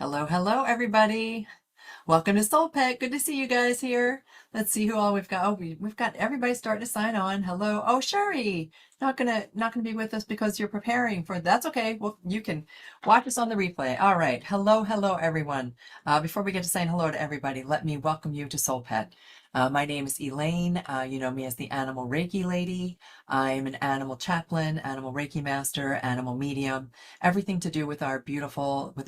Hello, hello, everybody. Welcome to SoulPet. Good to see you guys here. Let's see who all we've got. Oh, we've got everybody starting to sign on. Hello. Oh, Sherry. Not gonna be with us because you're preparing for. That's okay. Well, you can watch us on the replay. All right. Hello, hello, everyone. Before we get to saying hello to everybody, let me welcome you to SoulPet. My name is Elaine. You know me as the Animal Reiki Lady. I'm an animal chaplain, animal Reiki master, animal medium, everything to do with the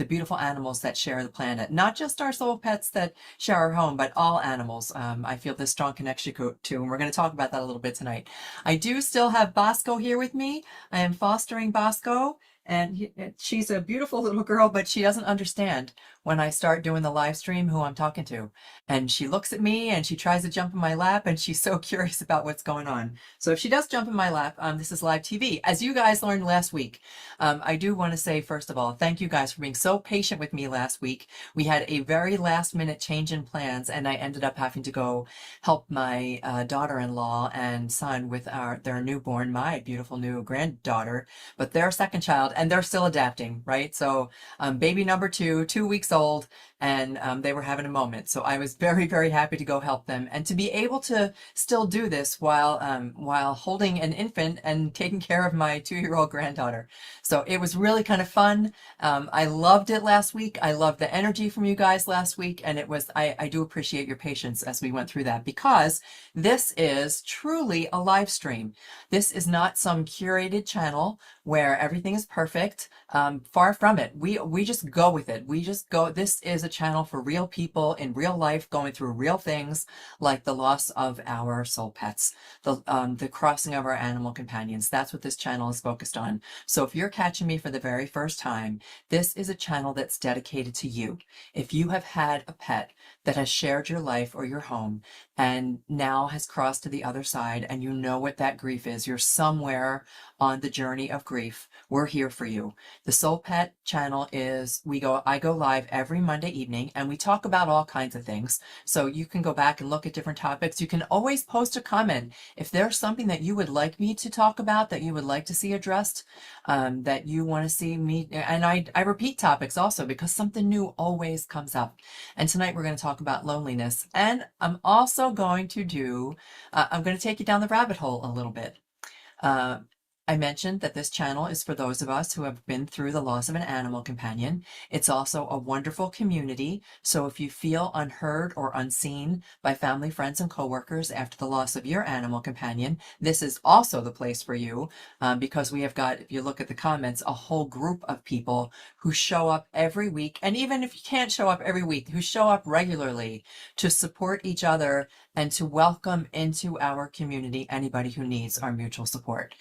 beautiful animals that share the planet. Not just our soul pets that share our home, but all animals. I feel this strong connection to, and we're going to talk about that a little bit tonight. I do still have Bosco here with me. I am fostering Bosco. And she's a beautiful little girl, but she doesn't understand when I start doing the live stream who I'm talking to. And she looks at me and she tries to jump in my lap and she's so curious about what's going on. So if she does jump in my lap, this is live TV. As you guys learned last week, I do want to say, first of all, thank you guys for being so patient with me last week. We had a very last minute change in plans and I ended up having to go help my daughter-in-law and son with their newborn, my beautiful new granddaughter, but their second child, and they're still adapting, right? So baby number 2, 2 weeks old, and they were having a moment. So I was very, very happy to go help them and to be able to still do this while holding an infant and taking care of my 2-year-old granddaughter. So it was really kind of fun. I loved it last week. I loved the energy from you guys last week. And I do appreciate your patience as we went through that, because this is truly a live stream. This is not some curated channel where everything is perfect. Far from it. We just go with it. We just go. This is a channel for real people in real life going through real things, like the loss of our soul pets, the crossing of our animal companions. That's what this channel is focused on. So if you're catching me for the very first time, this is a channel that's dedicated to you. If you have had a pet that has shared your life or your home and now has crossed to the other side, and you know what that grief is, you're somewhere on the journey of grief, we're here for you. The SoulPet channel is, I go live every Monday evening and we talk about all kinds of things. So you can go back and look at different topics. You can always post a comment. If there's something that you would like me to talk about, that you would like to see addressed, that you want to see me, and I repeat topics also because something new always comes up. And tonight we're going to talk about loneliness. And I'm also going to I'm going to take you down the rabbit hole a little bit. I mentioned that this channel is for those of us who have been through the loss of an animal companion. It's also a wonderful community. So if you feel unheard or unseen by family, friends, and coworkers after the loss of your animal companion, this is also the place for you, because we have got, if you look at the comments, a whole group of people who show up every week. And even if you can't show up every week, who show up regularly to support each other and to welcome into our community anybody who needs our mutual support.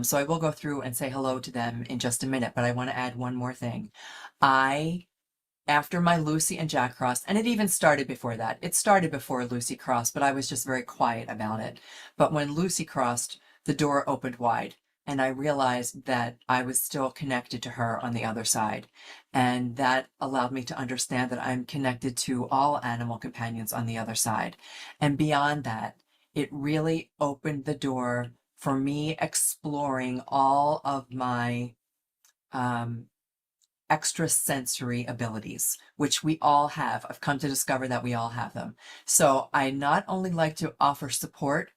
So I will go through and say hello to them in just a minute, but I want to add one more thing. After my Lucy and Jack crossed, and it even started before that. It started before Lucy crossed, but I was just very quiet about it. But when Lucy crossed, the door opened wide, and I realized that I was still connected to her on the other side. And that allowed me to understand that I'm connected to all animal companions on the other side. And beyond that, it really opened the door for me exploring all of my extrasensory abilities, which we all have. I've come to discover that we all have them. So I not only like to offer support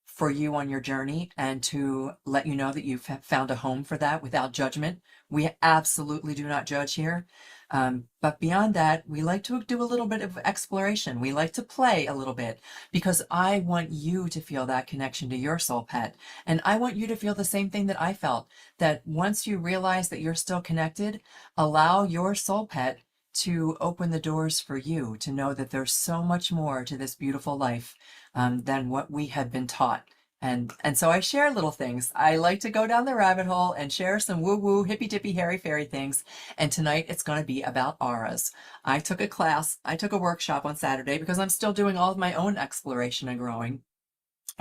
for you on your journey and to let you know that you've found a home for that without judgment. We absolutely do not judge here. But beyond that, we like to do a little bit of exploration. We like to play a little bit because I want you to feel that connection to your soul pet. And I want you to feel the same thing that I felt, that once you realize that you're still connected, allow your soul pet to open the doors for you to know that there's so much more to this beautiful life than what we had been taught. And so I share little things. I like to go down the rabbit hole and share some woo-woo, hippy-dippy, hairy-fairy things. And tonight it's going to be about auras. I took a workshop on Saturday because I'm still doing all of my own exploration and growing.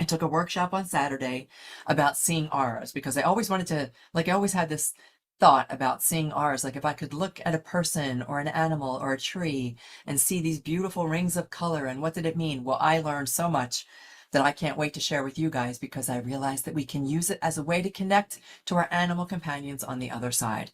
I took a workshop on Saturday about seeing auras because I always wanted to, I always had this thought about seeing auras, like if I could look at a person or an animal or a tree and see these beautiful rings of color and what did it mean? Well, I learned so much that I can't wait to share with you guys, because I realize that we can use it as a way to connect to our animal companions on the other side.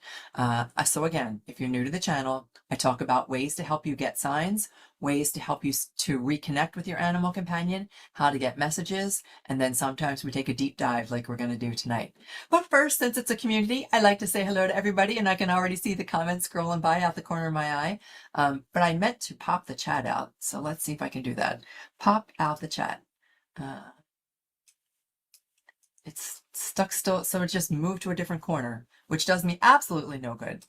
So again, if you're new to the channel, I talk about ways to help you get signs, ways to help you to reconnect with your animal companion, how to get messages, and then sometimes we take a deep dive like we're going to do tonight. But first, since it's a community, I like to say hello to everybody, and I can already see the comments scrolling by out the corner of my eye. But I meant to pop the chat out, so let's see if I can do that. Pop out the chat. It's stuck still, so it just moved to a different corner, which does me absolutely no good.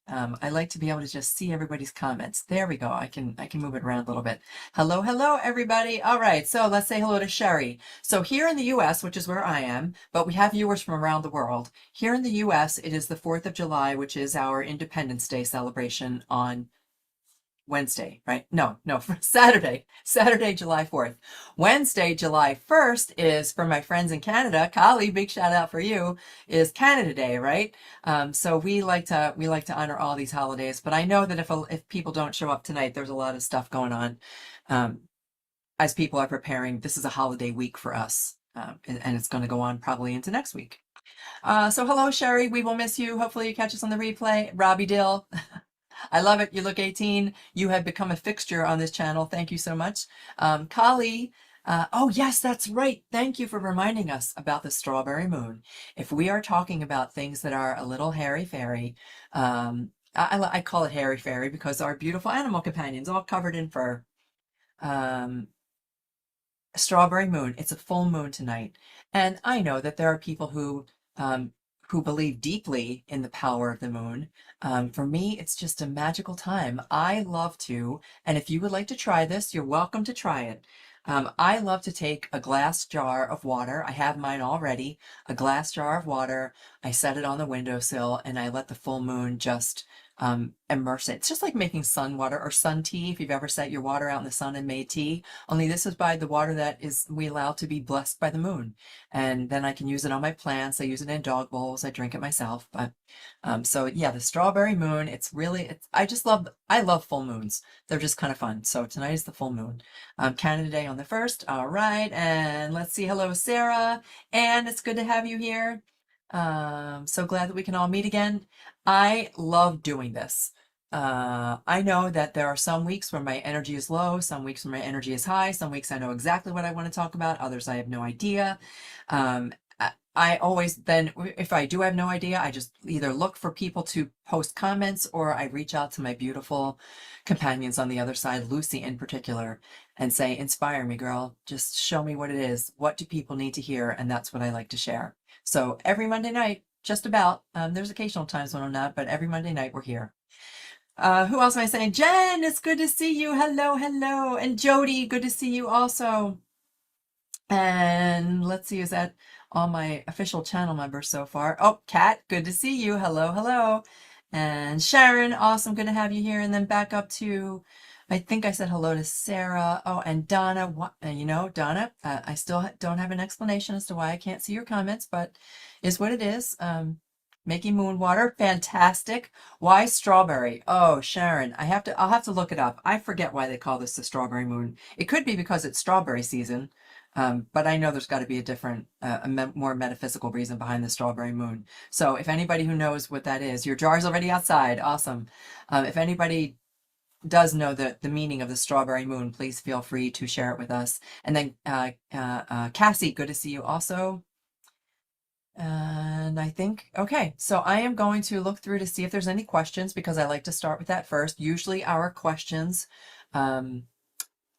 I like to be able to just see everybody's comments. There we go. I can move it around a little bit. Hello, hello, everybody. All right, so let's say hello to Sherry. So here in the U.S., which is where I am, but we have viewers from around the world. Here in the U.S., it is the 4th of July, which is our Independence Day celebration on Wednesday, right? No, Saturday, July 4th. Wednesday, July 1st is, for my friends in Canada, Kali, big shout out for you, is Canada Day, right? So we like to honor all these holidays, but I know that if people don't show up tonight, there's a lot of stuff going on. As people are preparing, this is a holiday week for us, and it's going to go on probably into next week. So hello, Sherry. We will miss you. Hopefully you catch us on the replay. Robbie Dill. I love it. You look 18. You have become a fixture on this channel. Thank you so much. Kali, oh yes, that's right. Thank you for reminding us about the strawberry moon. If we are talking about things that are a little hairy-fairy, I call it hairy-fairy because our beautiful animal companions all covered in fur. Strawberry moon. It's a full moon tonight. And I know that there are people who believe deeply in the power of the moon. For me, it's just a magical time. I love to, and if you would like to try this, you're welcome to try it. I love to take a glass jar of water. I have mine already, a glass jar of water. I set it on the windowsill and I let the full moon just immerse it. It's just like making sun water or sun tea, if you've ever set your water out in the sun and made tea, only this is by the water that we allow to be blessed by the moon. And then I can use it on my plants. I use it in dog bowls. I drink it myself. But so yeah, the strawberry moon, I love full moons. They're just kind of fun. So tonight is the full moon. Canada Day on the 1st. All right. And let's see. Hello, Sarah. And it's good to have you here. So glad that we can all meet again. I love doing this. I know that there are some weeks where my energy is low, some weeks where my energy is high, some weeks I know exactly what I want to talk about, others I have no idea. I always then, if I do have no idea, I just either look for people to post comments or I reach out to my beautiful companions on the other side, Lucy in particular, and say, inspire me, girl. Just show me what it is. What do people need to hear? And that's what I like to share. So every Monday night, just about, there's occasional times when I'm not, but every Monday night we're here. Who else am I saying? Jen, it's good to see you. Hello, hello. And Jody, good to see you also. And let's see, is that all my official channel members so far? Oh, Kat, good to see you. Hello, hello. And Sharon, awesome, good to have you here. And then back up to, I think I said hello to Sarah. Oh, and Donna, Donna, I still don't have an explanation as to why I can't see your comments, but is what it is. Making moon water, fantastic. Why strawberry? Oh, Sharon, I'll have to look it up. I forget why they call this the strawberry moon. It could be because it's strawberry season. But I know there's got to be a different, more metaphysical reason behind the strawberry moon. So if anybody who knows what that is, your jar's already outside. Awesome. If anybody does know the meaning of the strawberry moon, please feel free to share it with us. And then Cassie, good to see you also. And I think, okay, so I am going to look through to see if there's any questions because I like to start with that first. Usually our questions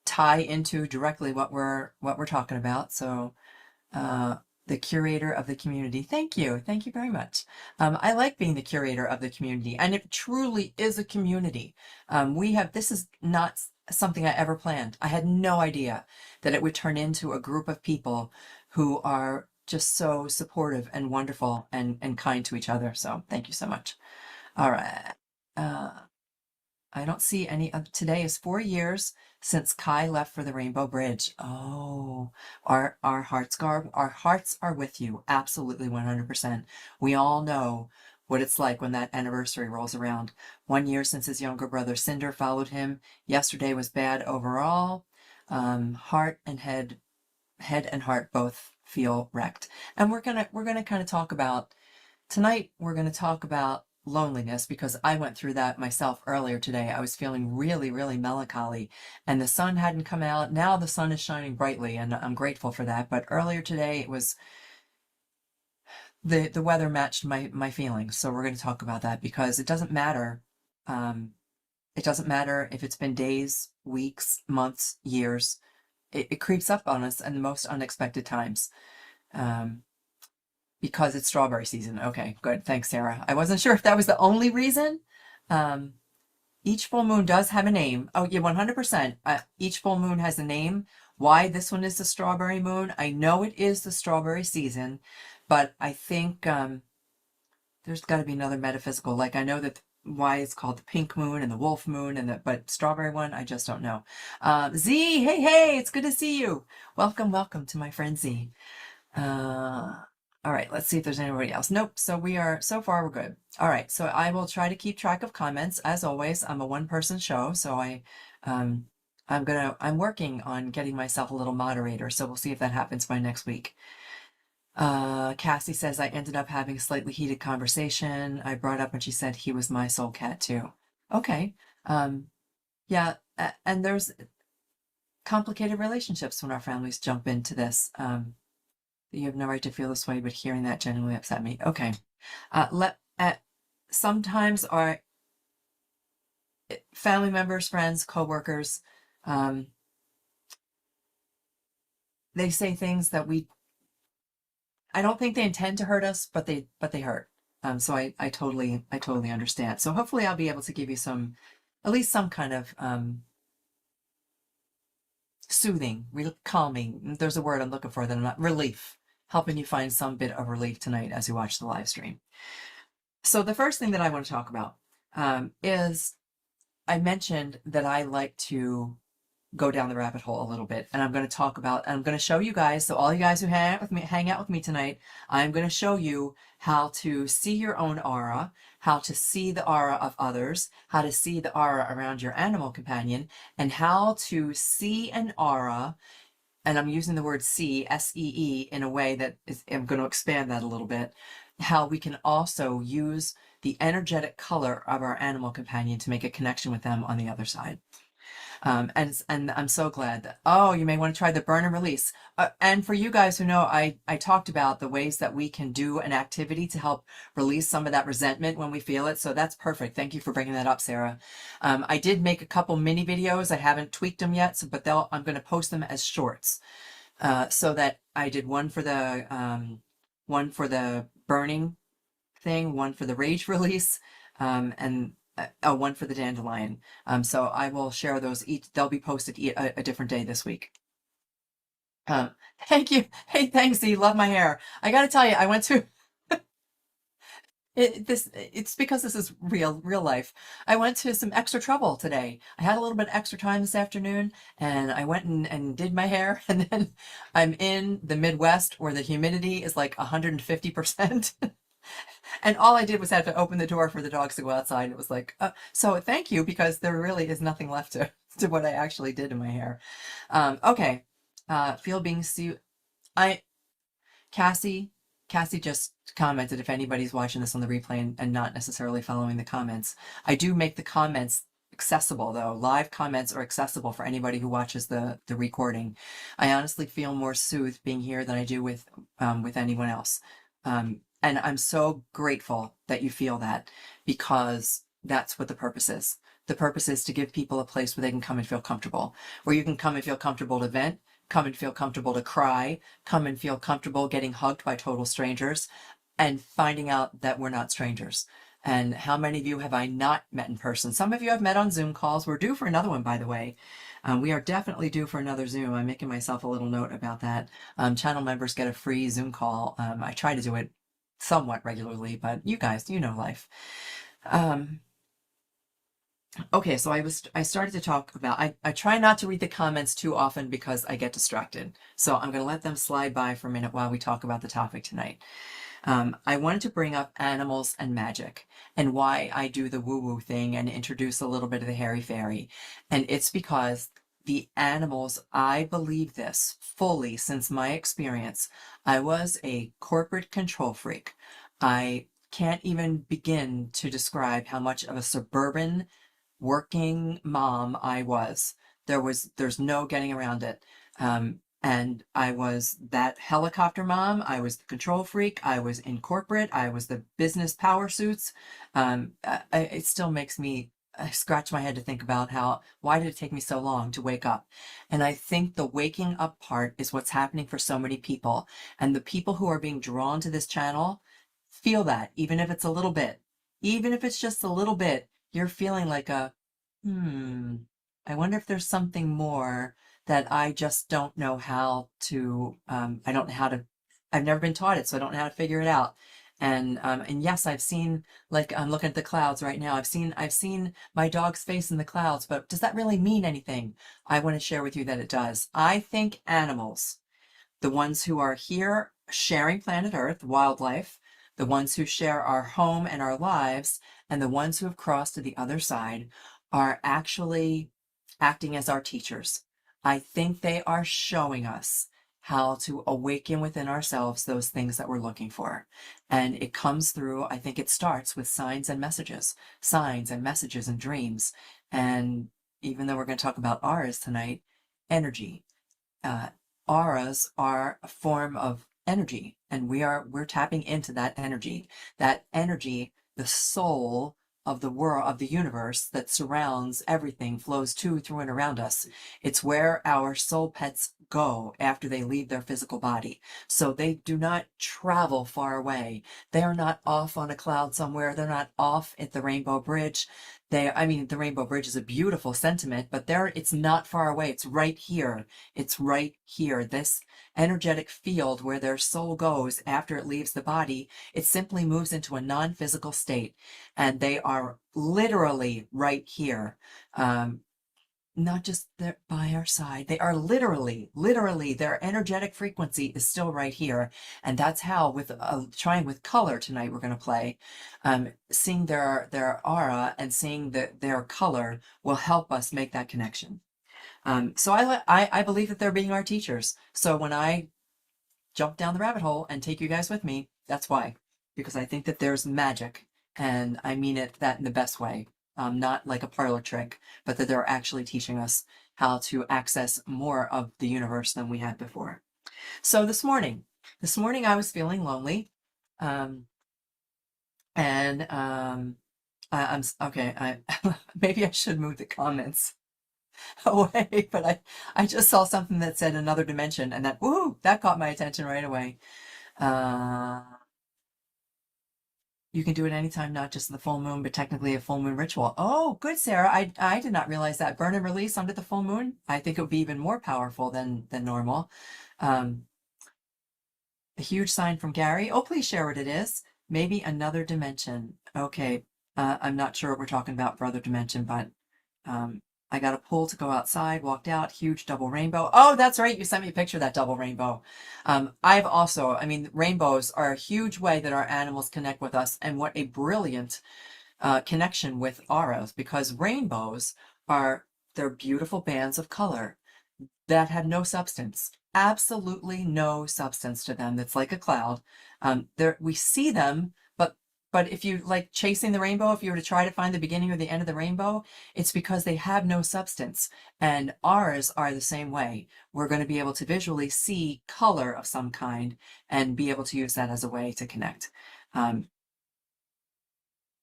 tie into directly what we're talking about. So the curator of the community. Thank you very much. I like being the curator of the community, and it truly is a community. This is not something I ever planned. I had no idea that it would turn into a group of people who are just so supportive and wonderful and kind to each other. So thank you so much. All right. I don't see any of today is 4 years since Kai left for the Rainbow Bridge. Oh, our hearts are with you. Absolutely 100%. We all know what it's like when that anniversary rolls around. 1 year since his younger brother Cinder followed him. Yesterday was bad overall. Heart and head head and heart both feel wrecked. And we're gonna kind of talk about tonight. We're gonna talk about loneliness because I went through that myself earlier today. I was feeling really, really melancholy, and the sun hadn't come out. Now the sun is shining brightly, and I'm grateful for that. But earlier today, it was the weather matched my feelings. So we're going to talk about that because it doesn't matter. It doesn't matter if it's been days, weeks, months, years. It creeps up on us in the most unexpected times. Because it's strawberry season. Okay, good. Thanks, Sarah. I wasn't sure if that was the only reason. Each full moon does have a name. Oh, yeah, 100%. Each full moon has a name. Why this one is the strawberry moon? I know it is the strawberry season, but I think there's got to be another metaphysical. Like I know that why it's called the pink moon and the wolf moon and the but strawberry one, I just don't know. Z, hey, it's good to see you. Welcome to my friend Z. All right, let's see if there's anybody else. Nope. So far we're good. All right. So I will try to keep track of comments. As always, I'm a one-person show. So I'm working on getting myself a little moderator. So we'll see if that happens by next week. Cassie says, I ended up having a slightly heated conversation. I brought up when she said he was my soul cat too. Okay. Yeah. And there's complicated relationships when our families jump into this. You have no right to feel this way, but hearing that genuinely upset me. Okay. Sometimes our family members, friends, coworkers, they say things that I don't think they intend to hurt us, but they hurt. So I totally understand. So hopefully I'll be able to give you at least some kind of, soothing, calming. There's a word I'm looking for that I'm not, relief. Helping you find some bit of relief tonight as you watch the live stream. So the first thing that I want to talk about is I mentioned that I like to go down the rabbit hole a little bit, and I'm going to show you guys. So all you guys who hang out with me tonight, I'm going to show you how to see your own aura, how to see the aura of others, how to see the aura around your animal companion, and how to see an aura. And I'm using the word see, S-E-E, in a way that I'm going to expand that a little bit, how we can also use the energetic color of our animal companion to make a connection with them on the other side. And I'm so glad that, you may want to try the burn and release. And for you guys who know, I talked about the ways that we can do an activity to help release some of that resentment when we feel it. So that's perfect. Thank you for bringing that up, Sarah. I did make a couple mini videos. I haven't tweaked them yet, but I'm going to post them as shorts. So that I did one for the burning thing, one for the rage release, and one for the dandelion. So I will share those each. They'll be posted a different day this week. Thank you. Hey, thanks, Z. Love my hair. I got to tell you, I went to it's because this is real life. I went to some extra trouble today. I had a little bit extra time this afternoon, and I went and did my hair, and then I'm in the Midwest where the humidity is like 150%. And all I did was have to open the door for the dogs to go outside. It was like, so thank you, because there really is nothing left to what I actually did in my hair. Okay. Feel being Cassie just commented, if anybody's watching this on the replay and not necessarily following the comments, I do make the comments accessible, though. Live comments are accessible for anybody who watches the recording. I honestly feel more soothed being here than I do with anyone else. And I'm so grateful that you feel that, because that's what the purpose is. The purpose is to give people a place where they can come and feel comfortable, where you can come and feel comfortable to vent, come and feel comfortable to cry, come and feel comfortable getting hugged by total strangers, and finding out that we're not strangers. And how many of you have I not met in person? Some of you have met on Zoom calls. We're due for another one, by the way. We are definitely due for another Zoom. I'm making myself a little note about that. Channel members get a free Zoom call. I try to do it somewhat regularly, but you guys, you know life. Okay, so I started to talk about, I try not to read the comments too often because I get distracted. So I'm going to let them slide by for a minute while we talk about the topic tonight. I wanted to bring up animals and magic and why I do the woo-woo thing and introduce a little bit of the hairy fairy. And it's because the animals, I believe this fully since my experience. I was a corporate control freak. I can't even begin to describe how much of a suburban working mom I was. There's no getting around it. And I was that helicopter mom. I was the control freak. I was in corporate. I was the business power suits. It still makes me I scratch my head to think about why did it take me so long to wake up? And I think the waking up part is what's happening for so many people. And the people who are being drawn to this channel feel that, even if it's a little bit, even if it's just a little bit, you're feeling like hmm, I wonder if there's something more that I just don't know how to, I don't know how to, I've never been taught it, so I don't know how to figure it out. And yes, I've seen, like, I'm looking at the clouds right now. I've seen my dog's face in the clouds, but does that really mean anything? I want to share with you that it does. I think animals, the ones who are here sharing planet Earth, wildlife, the ones who share our home and our lives, and the ones who have crossed to the other side are actually acting as our teachers. I think they are showing us how to awaken within ourselves those things that we're looking for. And it comes through, I think it starts with signs and messages and dreams. And even though we're going to talk about ours tonight, energy, uh, auras are a form of energy, and we're tapping into that energy, the soul of the world, of the universe that surrounds everything, flows to, through, and around us. It's where our soul pets go after they leave their physical body. So they do not travel far away. They are not off on a cloud somewhere. They're not off at the Rainbow Bridge. I mean, the Rainbow Bridge is a beautiful sentiment, but it's not far away. It's right here. It's right here. This energetic field where their soul goes after it leaves the body, it simply moves into a non-physical state. And they are literally right here. Not just there by our side. They are literally, their energetic frequency is still right here. And that's how, with trying with color tonight, we're going to play. Seeing their aura and seeing their color will help us make that connection. So I believe that they're being our teachers. So when I jump down the rabbit hole and take you guys with me, that's why. Because I think that there's magic, and I mean that in the best way. Not like a parlor trick, but that they're actually teaching us how to access more of the universe than we had before. So this morning I was feeling lonely, and I'm okay. Maybe I should move the comments away, but I just saw something that said another dimension, and that caught my attention right away. You can do it anytime, not just the full moon, but technically a full moon ritual. Oh, good, Sarah. I did not realize that. Burn and release under the full moon. I think it would be even more powerful than normal. A huge sign from Gary. Oh, please share what it is. Maybe another dimension. Okay. I'm not sure what we're talking about for other dimension, but I got a pull to go outside, walked out, huge double rainbow. Oh, that's right. You sent me a picture of that double rainbow. I mean, rainbows are a huge way that our animals connect with us, and what a brilliant connection with auras, because rainbows they're beautiful bands of color that have no substance, absolutely no substance to them. That's like a cloud. We see them, but if you like chasing the rainbow, if you were to try to find the beginning or the end of the rainbow, it's because they have no substance. And ours are the same way. We're going to be able to visually see color of some kind and be able to use that as a way to connect. And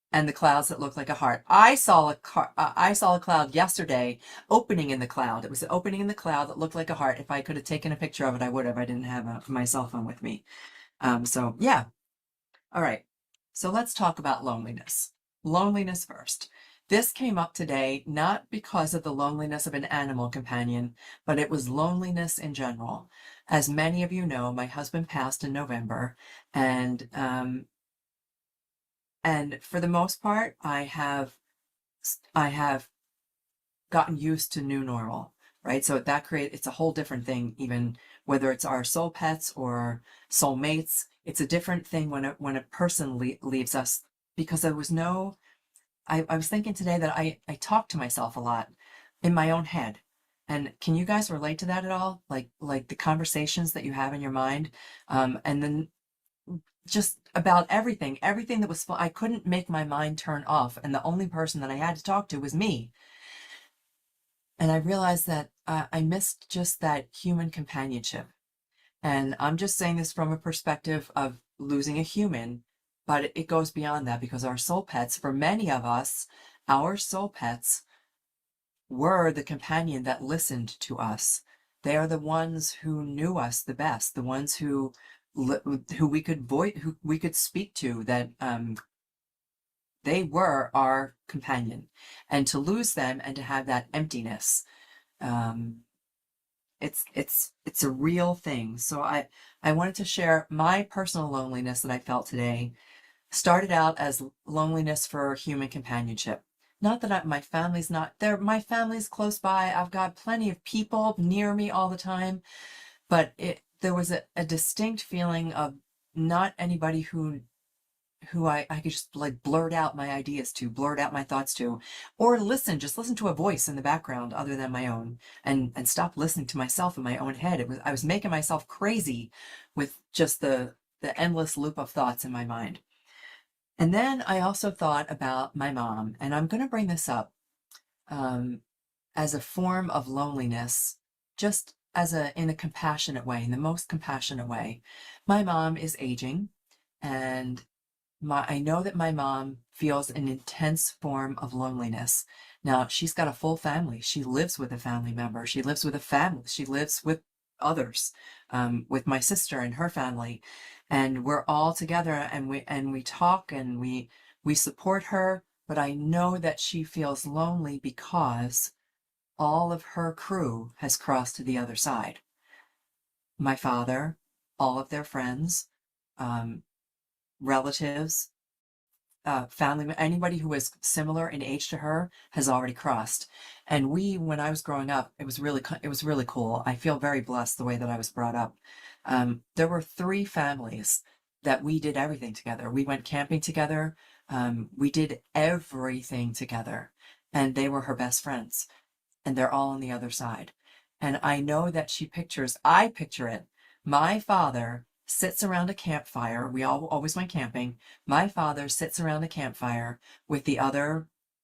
the clouds that look like a heart. I saw a cloud yesterday opening in the cloud. It was an opening in the cloud that looked like a heart. If I could have taken a picture of it, I would have. I didn't have my cell phone with me. So yeah. All right. So let's talk about loneliness. Loneliness first. This came up today not because of the loneliness of an animal companion, but it was loneliness in general. As many of you know, my husband passed in November, and for the most part, I have gotten used to new normal, right? So it's a whole different thing, even whether it's our soul pets or soul mates. It's a different thing when a person leaves us, because there was I was thinking today that I talk to myself a lot in my own head, And can you guys relate to that at all? Like the conversations that you have in your mind, and then just about everything that was I couldn't make my mind turn off, and the only person that I had to talk to was me. And I realized that I missed just that human companionship. And I'm just saying this from a perspective of losing a human, but it goes beyond that, because our soul pets, for many of us, our soul pets were the companion that listened to us. They are the ones who knew us the best, the ones who we could who we could speak to, that they were our companion. And to lose them and to have that emptiness, um, it's a real thing. So I wanted to share my personal loneliness that I felt today. Started out as loneliness for human companionship. Not that my family's not there. My family's close by. I've got plenty of people near me all the time, but there was a distinct feeling of not anybody who I could just like blurt out my ideas to, blurt out my thoughts to, or just listen to a voice in the background other than my own, and stop listening to myself in my own head. I was making myself crazy with just the endless loop of thoughts in my mind. And then I also thought about my mom, and I'm going to bring this up as a form of loneliness, just in a compassionate way, in the most compassionate way. My mom is aging, and I know that my mom feels an intense form of loneliness. Now, she's got a full family. She lives with a family member. She lives with a family. She lives with others, with my sister and her family. And we're all together, and we talk, and we support her. But I know that she feels lonely because all of her crew has crossed to the other side. My father, all of their friends, relatives, family, anybody who is similar in age to her has already crossed. And when I was growing up, it was really cool. I feel very blessed the way that I was brought up. There were 3 families that we did everything together. We went camping together. We did everything together, and they were her best friends, and they're all on the other side. And I know that I picture it. My father sits around a campfire. We always went camping. My father sits around a campfire with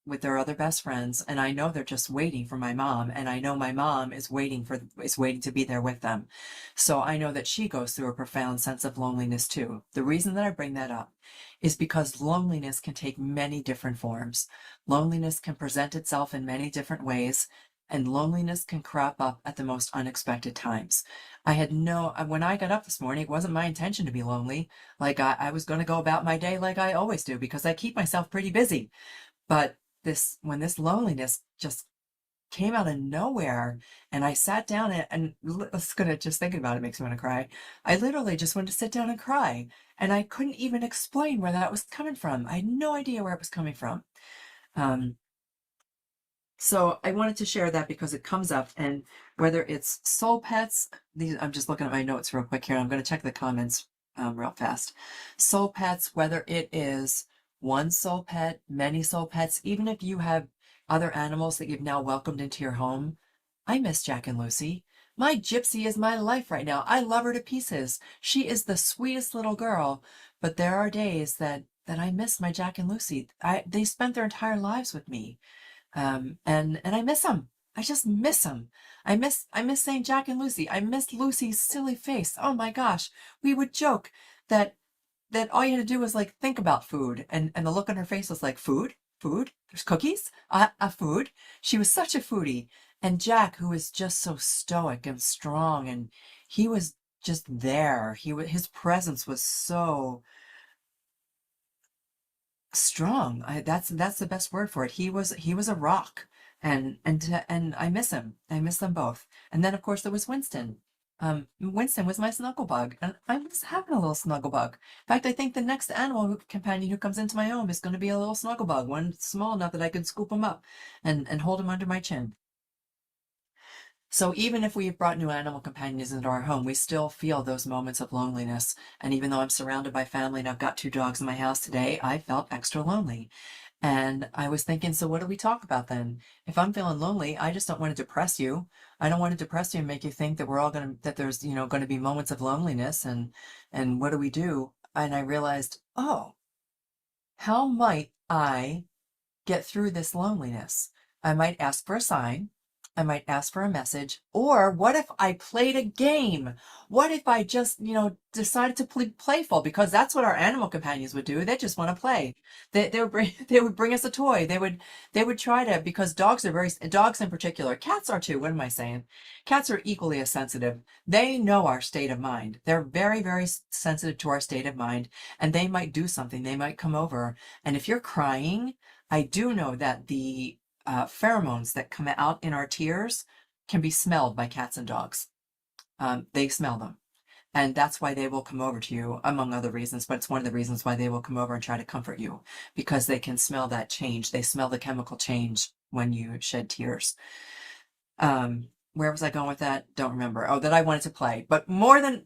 with their other best friends, and I know they're just waiting for my mom, and I know my mom is waiting to be there with them. So I know that she goes through a profound sense of loneliness too. The reason that I bring that up is because loneliness can take many different forms. Loneliness can present itself in many different ways, and loneliness can crop up at the most unexpected times. When I got up this morning, it wasn't my intention to be lonely. Like I was going to go about my day like I always do, because I keep myself pretty busy. But when this loneliness just came out of nowhere, and I sat down, and just thinking about it makes me want to cry. I literally just wanted to sit down and cry, and I couldn't even explain where that was coming from. I had no idea where it was coming from. So I wanted to share that because it comes up, and whether it's soul pets, I'm just looking at my notes real quick here. I'm going to check the comments real fast. Soul pets, whether it is one soul pet, many soul pets, even if you have other animals that you've now welcomed into your home. I miss Jack and Lucy. My Gypsy is my life right now. I love her to pieces. She is the sweetest little girl, but there are days that I miss my Jack and Lucy. They spent their entire lives with me. And I miss them. I just miss them. I miss saying Jack and Lucy. I miss Lucy's silly face. Oh my gosh. We would joke that all you had to do was like think about food, and the look on her face was like, food? There's cookies? Food? She was such a foodie. And Jack, who was just so stoic and strong, and he was just there. His presence was so strong. That's the best word for it. He was a rock, and I miss him. I miss them both. And then of course there was Winston. Winston was my snuggle bug, and I was having a little snuggle bug. In fact, I think the next animal companion who comes into my home is going to be a little snuggle bug, one small enough that I can scoop him up and hold him under my chin. So even if we've brought new animal companions into our home, we still feel those moments of loneliness. And even though I'm surrounded by family and I've got 2 dogs in my house today, I felt extra lonely. And I was thinking, so what do we talk about then? If I'm feeling lonely, I just don't want to depress you. I don't want to depress you and make you think that we're all going to, that there's, going to be moments of loneliness and what do we do? And I realized, oh, how might I get through this loneliness? I might ask for a sign. I might ask for a message. Or what if I played a game? What if I just, decided to play playful? Because that's what our animal companions would do. They just want to play. They would bring they would bring us a toy. They would try to, because dogs are dogs in particular, cats are too. What am I saying? Cats are equally as sensitive. They know our state of mind. They're very, very sensitive to our state of mind, and they might do something. They might come over. And if you're crying, I do know that the pheromones that come out in our tears can be smelled by cats and dogs. They smell them. And that's why they will come over to you, among other reasons, but it's one of the reasons why they will come over and try to comfort you, because they can smell that change. They smell the chemical change when you shed tears. Where was I going with that? Don't remember. Oh, that I wanted to play. But more than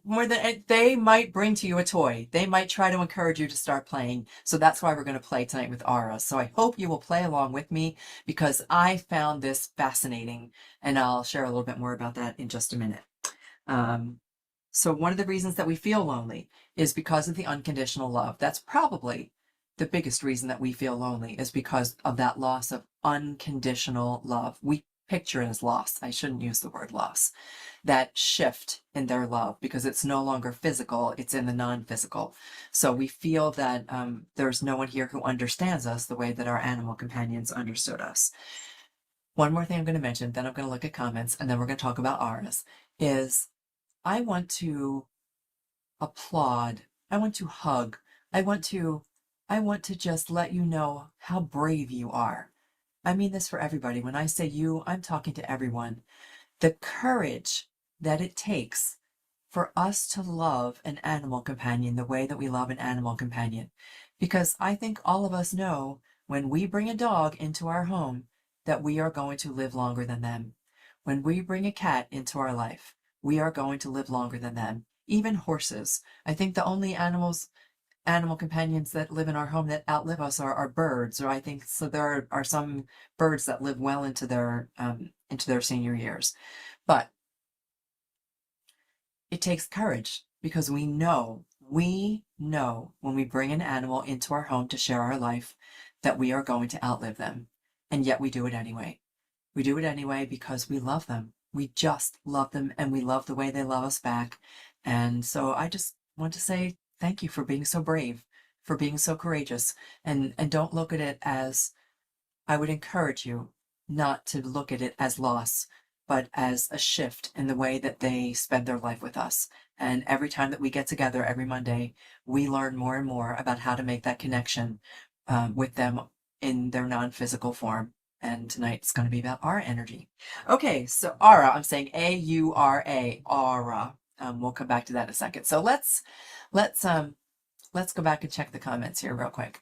they might bring to you a toy. They might try to encourage you to start playing. So that's why we're going to play tonight with Aura. So I hope you will play along with me, because I found this fascinating, and I'll share a little bit more about that in just a minute. So one of the reasons that we feel lonely is because of the unconditional love. That's probably the biggest reason that we feel lonely, is because of that loss of unconditional love. We picture it as loss. I shouldn't use the word loss. That shift in their love, because it's no longer physical, it's in the non-physical. So we feel that there's no one here who understands us the way that our animal companions understood us. One more thing I'm going to mention, then I'm going to look at comments, and then we're going to talk about ours, is I want to applaud. I want to hug. I want to just let you know how brave you are. I mean this for everybody. When I say you, I'm talking to everyone. The courage that it takes for us to love an animal companion the way that we love an animal companion. Because I think all of us know, when we bring a dog into our home, that we are going to live longer than them. When we bring a cat into our life, we are going to live longer than them. Even horses. I think the only animal companions that live in our home that outlive us are birds, or I think so there are some birds that live well into their senior years. But it takes courage, because we know when we bring an animal into our home to share our life, that we are going to outlive them. And yet we do it anyway. We do it anyway because we love them. We just love them, and we love the way they love us back. And so I just want to say thank you for being so brave, for being so courageous. And don't look at it as, I would encourage you not to look at it as loss, but as a shift in the way that they spend their life with us. And every time that we get together every Monday, we learn more and more about how to make that connection with them in their non-physical form. And tonight it's going to be about Aura energy. Okay, so Aura, I'm saying A-U-R-A, Aura. We'll come back to that in a second. So let's go back and check the comments here real quick.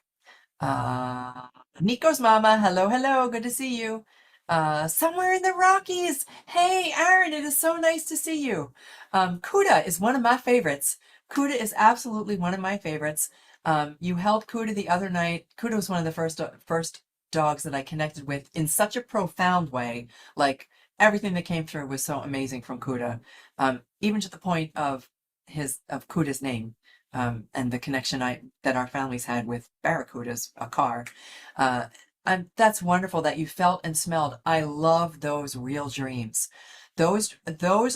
Nico's mama, hello, good to see you. Somewhere in the Rockies. Hey, Aaron, it is so nice to see you. Kuda is one of my favorites. Kuda is absolutely one of my favorites. You held Kuda the other night. Kuda was one of the first dogs that I connected with in such a profound way. Like, everything that came through was so amazing from Kuda. Even to the point of Kuda's name. And the connection that our families had with barracudas, a car. And that's wonderful that you felt and smelled. I love those real dreams. Those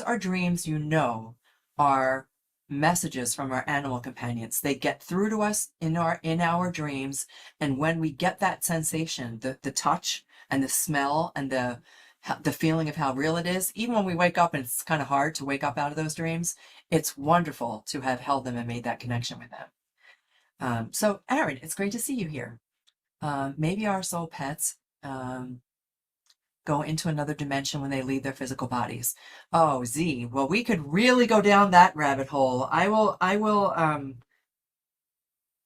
are dreams, are messages from our animal companions. They get through to us in our dreams, and when we get that sensation, the touch and the smell and the feeling of how real it is, even when we wake up and it's kind of hard to wake up out of those dreams, it's wonderful to have held them and made that connection with them. So Aaron, it's great to see you here. Maybe our soul pets go into another dimension when they leave their physical bodies. Oh, Z, well, we could really go down that rabbit hole. I will, I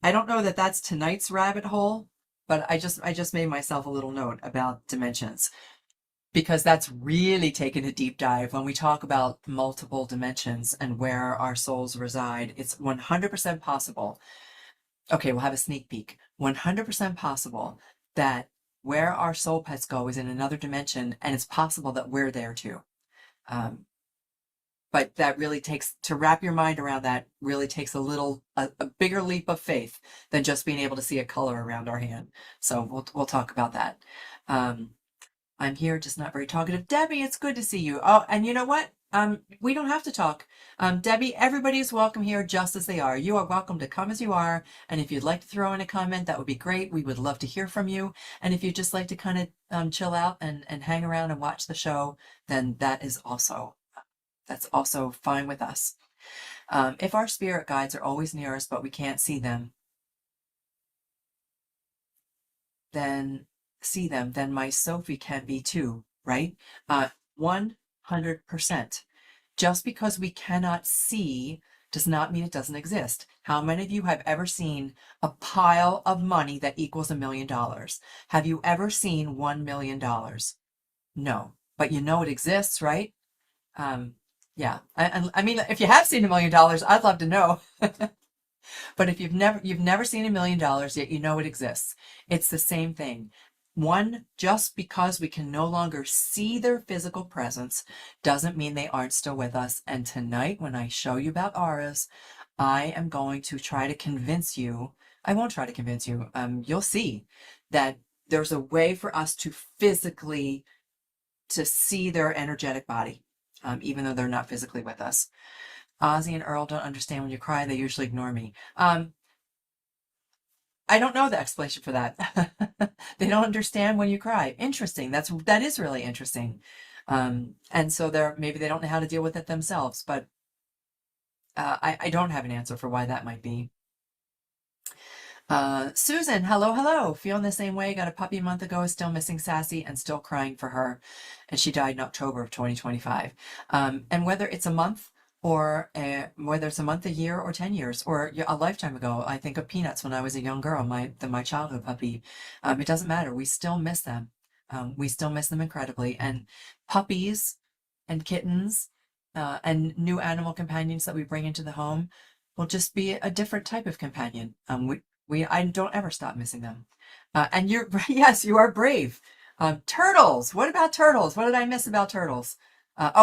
don't know that that's tonight's rabbit hole, but I just made myself a little note about dimensions, because that's really taken a deep dive. When we talk about multiple dimensions and where our souls reside, it's 100% possible. Okay, we'll have a sneak peek. 100% possible that where our soul pets go is in another dimension, and it's possible that we're there too. But that really takes, to wrap your mind around that really takes a bigger leap of faith than just being able to see a color around our hand. So we'll talk about that. I'm here, just not very talkative. Debbie, it's good to see you. Oh, and you know what? We don't have to talk. Debbie, everybody is welcome here just as they are. You are welcome to come as you are. And if you'd like to throw in a comment, that would be great. We would love to hear from you. And if you'd just like to kind of chill out and hang around and watch the show, then that's also fine with us. If our spirit guides are always near us, but we can't see them, then my Sophie can be too, right? 100%. Just because we cannot see does not mean it doesn't exist. How many of you have ever seen a pile of money that equals $1 million? Have you ever seen $1 million? No, but you know it exists, right? Yeah, I mean, if you have seen $1 million, I'd love to know. But if you've never seen $1 million, yet you know it exists. It's the same thing. Just because we can no longer see their physical presence doesn't mean they aren't still with us. And tonight, when I show you about auras, I am going to try to convince you. I won't try to convince you. You'll see that there's a way for us to physically to see their energetic body, even though they're not physically with us. Ozzy and Earl don't understand when you cry. They usually ignore me. I don't know the explanation for that. They don't understand when you cry. Interesting. That is really interesting. And so maybe they don't know how to deal with it themselves, but I don't have an answer for why that might be. Susan, hello. Feeling the same way. Got a puppy a month ago, still missing Sassy and still crying for her. And she died in October of 2025. And whether it's a month or whether it's a month, a year, or 10 years, or a lifetime ago, I think of Peanuts when I was a young girl, my childhood puppy. It doesn't matter. We still miss them. We still miss them incredibly. And puppies and kittens and new animal companions that we bring into the home will just be a different type of companion. I don't ever stop missing them. And yes, you are brave. Turtles. What about turtles? What did I miss about turtles?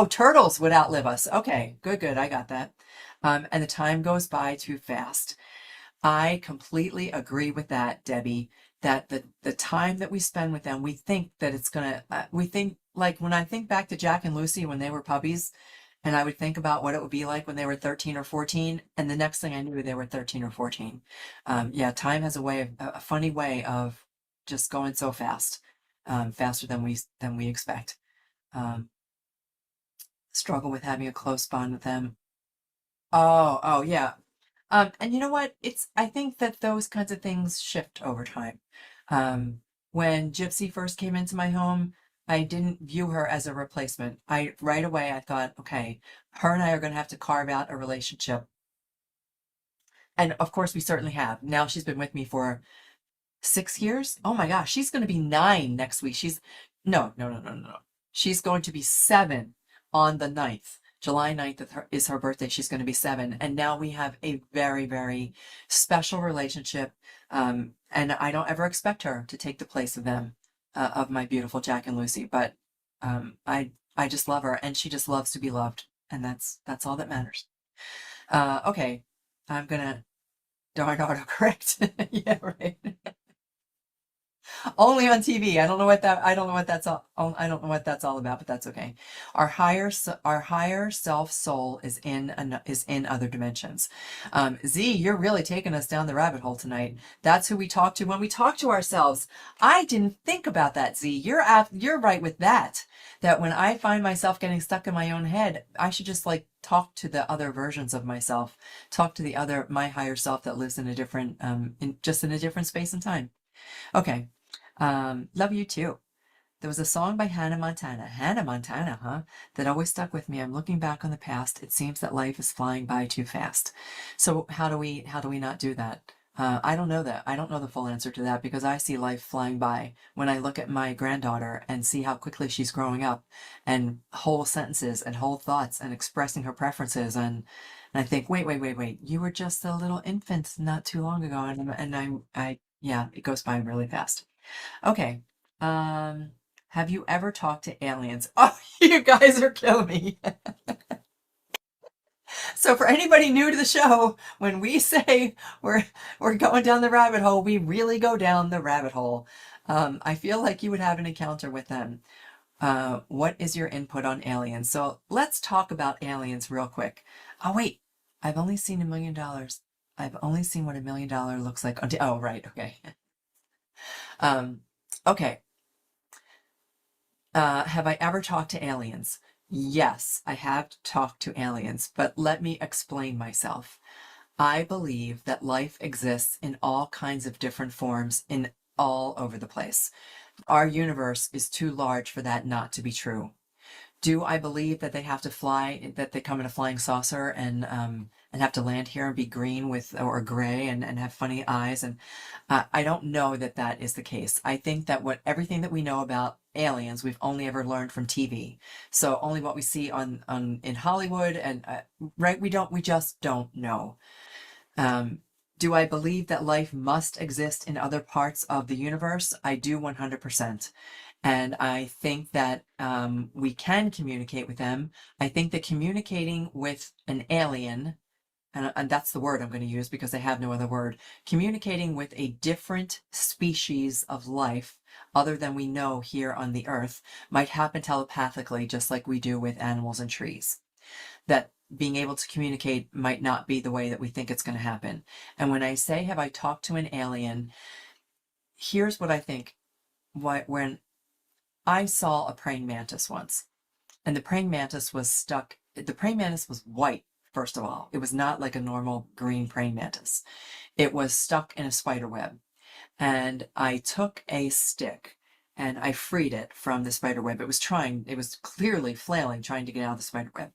Turtles would outlive us. Okay, good. I got that. And the time goes by too fast. I completely agree with that, Debbie, that the time that we spend with them, we think that it's going to, we think, like when I think back to Jack and Lucy when they were puppies, and I would think about what it would be like when they were 13 or 14, and the next thing I knew, they were 13 or 14. Yeah, time has a funny way of just going so fast, faster than we expect. Struggle with having a close bond with them. Oh, yeah. And you know what? I think that those kinds of things shift over time. When Gypsy first came into my home, I didn't view her as a replacement. Right away, I thought, okay, her and I are going to have to carve out a relationship. And of course, we certainly have. Now she's been with me for 6 years. Oh my gosh, she's going to be 9 next week. No. She's going to be 7 on the 9th. July 9th is her birthday. She's going to be 7. And now we have a very, very special relationship. And I don't ever expect her to take the place of them, of my beautiful Jack and Lucy. But I just love her, and she just loves to be loved. And that's all that matters. Okay, I'm going to darn autocorrect. Yeah, right. Only on TV. I don't know what that's all about, but that's okay. Our higher self soul is in other dimensions. Z, you're really taking us down the rabbit hole tonight. That's who we talk to when we talk to ourselves. I didn't think about that, Z. You're right with that. That when I find myself getting stuck in my own head, I should just like talk to the other versions of myself, talk to my higher self that lives in a different, in a different space and time. Okay. Love you too. There was a song by Hannah Montana, huh? That always stuck with me. I'm looking back on the past. It seems that life is flying by too fast. So how do we not do that? I don't know that. I don't know the full answer to that because I see life flying by when I look at my granddaughter and see how quickly she's growing up and whole sentences and whole thoughts and expressing her preferences. And I think, wait. You were just a little infant not too long ago. Yeah, it goes by really fast. Okay. Um, have you ever talked to aliens? Oh, you guys are killing me. So for anybody new to the show, when we say we're going down the rabbit hole, we really go down the rabbit hole. I feel like you would have an encounter with them. What is your input on aliens? So let's talk about aliens real quick. Oh wait, I've only seen $1 million. I've only seen what $1 million looks like on oh right, okay. Um, okay. Have I ever talked to aliens? Yes, I have talked to aliens, but let me explain myself. I believe that life exists in all kinds of different forms in all over the place. Our universe is too large for that not to be true. Do I believe that they have to fly, that they come in a flying saucer and have to land here and be green with or gray and have funny eyes? And I don't know that that is the case. I think that what everything that we know about aliens, we've only ever learned from TV. So only what we see on in Hollywood and right, we just don't know. Um, do I believe that life must exist in other parts of the universe? I do 100%. And I think that we can communicate with them. I think that communicating with an alien, and that's the word I'm going to use because I have no other word, communicating with a different species of life other than we know here on the earth might happen telepathically, just like we do with animals and trees. That being able to communicate might not be the way that we think it's going to happen. And when I say, have I talked to an alien? Here's what I think. When I saw a praying mantis once, and the praying mantis was stuck. The praying mantis was white, first of all. It was not like a normal green praying mantis. It was stuck in a spider web. And I took a stick and I freed it from the spider web. It was clearly flailing, trying to get out of the spider web.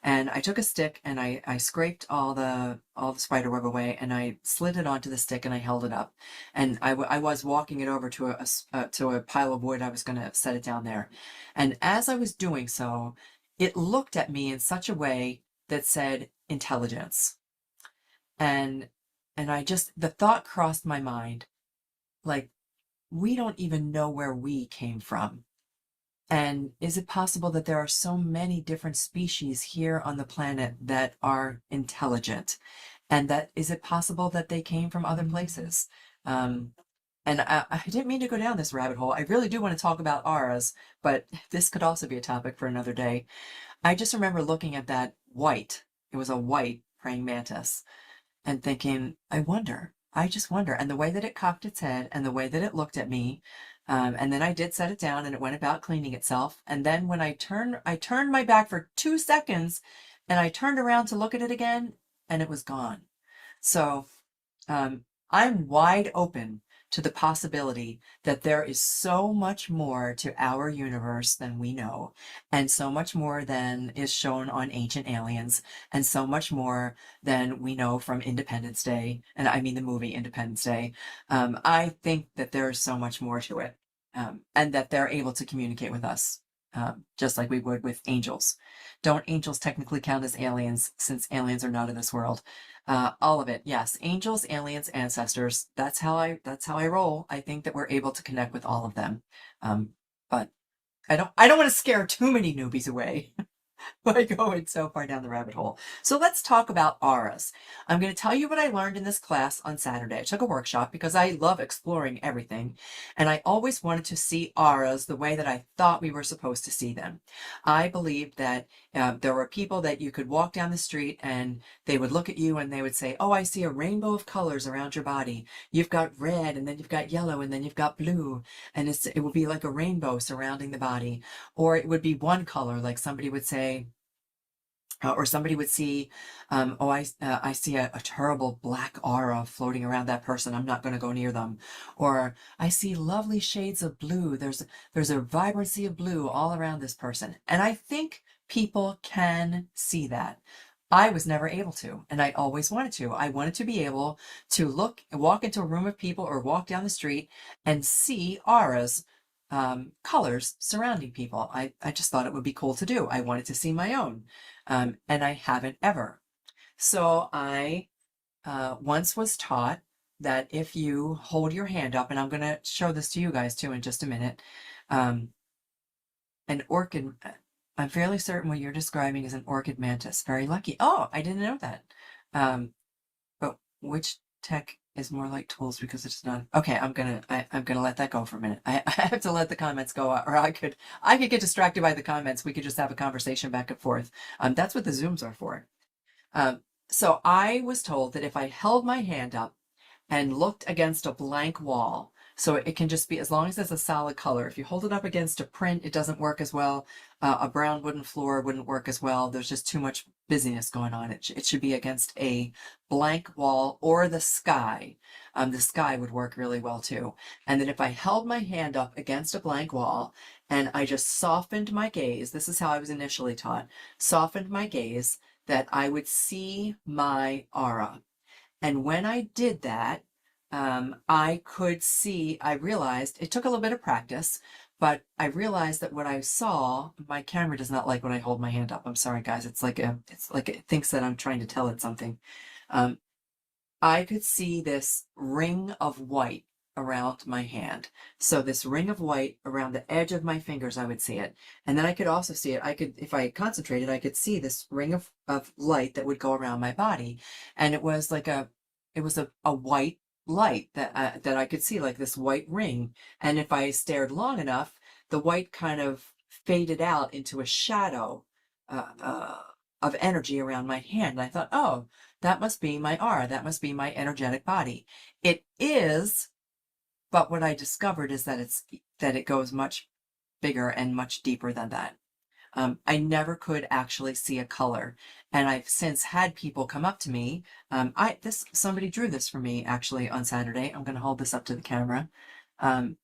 And I took a stick and I scraped all the spider web away and I slid it onto the stick and I held it up. And I was walking it over to a pile of wood. I was going to set it down there. And as I was doing so, it looked at me in such a way that said intelligence. And the thought crossed my mind, like, we don't even know where we came from. And is it possible that there are so many different species here on the planet that are intelligent? And that is it possible that they came from other places? Um, and I didn't mean to go down this rabbit hole. I really do want to talk about auras, but this could also be a topic for another day. I just remember looking at that white. It was a white praying mantis and thinking, I just wonder. And the way that it cocked its head and the way that it looked at me, and then I did set it down and it went about cleaning itself. And then when I turned my back for 2 seconds and I turned around to look at it again and it was gone. So I'm wide open to the possibility that there is so much more to our universe than we know, and so much more than is shown on Ancient Aliens, and so much more than we know from Independence Day, and I mean the movie Independence Day. I think that there is so much more to it, and that they're able to communicate with us. Just like we would with angels. Don't angels technically count as aliens since aliens are not in this world? All of it, yes. Angels, aliens, ancestors. That's how I roll. I think that we're able to connect with all of them. But I don't want to scare too many newbies away by going so far down the rabbit hole. So let's talk about auras. I'm going to tell you what I learned in this class on Saturday. I took a workshop because I love exploring everything, and I always wanted to see auras the way that I thought we were supposed to see them. I believed that there were people that you could walk down the street and they would look at you and they would say, oh, I see a rainbow of colors around your body. You've got red, and then you've got yellow, and then you've got blue, and it would be like a rainbow surrounding the body. Or it would be one color, like somebody would say, or somebody would see, oh, I see a terrible black aura floating around that person. I'm not going to go near them. Or I see lovely shades of blue. There's a vibrancy of blue all around this person. And I think people can see that. I was never able to, and I always wanted to. I wanted to be able to walk into a room of people or walk down the street and see auras, colors surrounding people. I just thought it would be cool to do. I wanted to see my own. And I haven't ever. So I once was taught that if you hold your hand up, and I'm going to show this to you guys too in just a minute, um, an orchid, I'm fairly certain what you're describing is an orchid mantis. Very lucky. Oh, I didn't know that. But which tech is more like tools because it's not okay. I'm gonna let that go for a minute. I have to let the comments go, or I could get distracted by the comments. We could just have a conversation back and forth. That's what the Zooms are for. Um, so I was told that if I held my hand up and looked against a blank wall. So it can just be, as long as it's a solid color. If you hold it up against a print, it doesn't work as well. A brown wooden floor wouldn't work as well. There's just too much busyness going on. It should be against a blank wall or the sky. The sky would work really well too. And then if I held my hand up against a blank wall and I just softened my gaze, this is how I was initially taught, softened my gaze, that I would see my aura. And when I did that, I could see, I realized it took a little bit of practice, but I realized that what I saw, my camera does not like when I hold my hand up. I'm sorry, guys. It's like it thinks that I'm trying to tell it something. Um, I could see this ring of white around my hand. So this ring of white around the edge of my fingers, I would see it. And then I could also see it. I could, if I concentrated, I could see this ring of light that would go around my body. And it was like it was a white light that I could see, like this white ring. And if I stared long enough, the white kind of faded out into a shadow uh, uh, of energy around my hand. And I thought, oh, that must be my aura. That must be my energetic body. It is, but what I discovered is that it goes much bigger and much deeper than that. I never could actually see a color, and I've since had people come up to me. Somebody drew this for me actually on Saturday. I'm going to hold this up to the camera.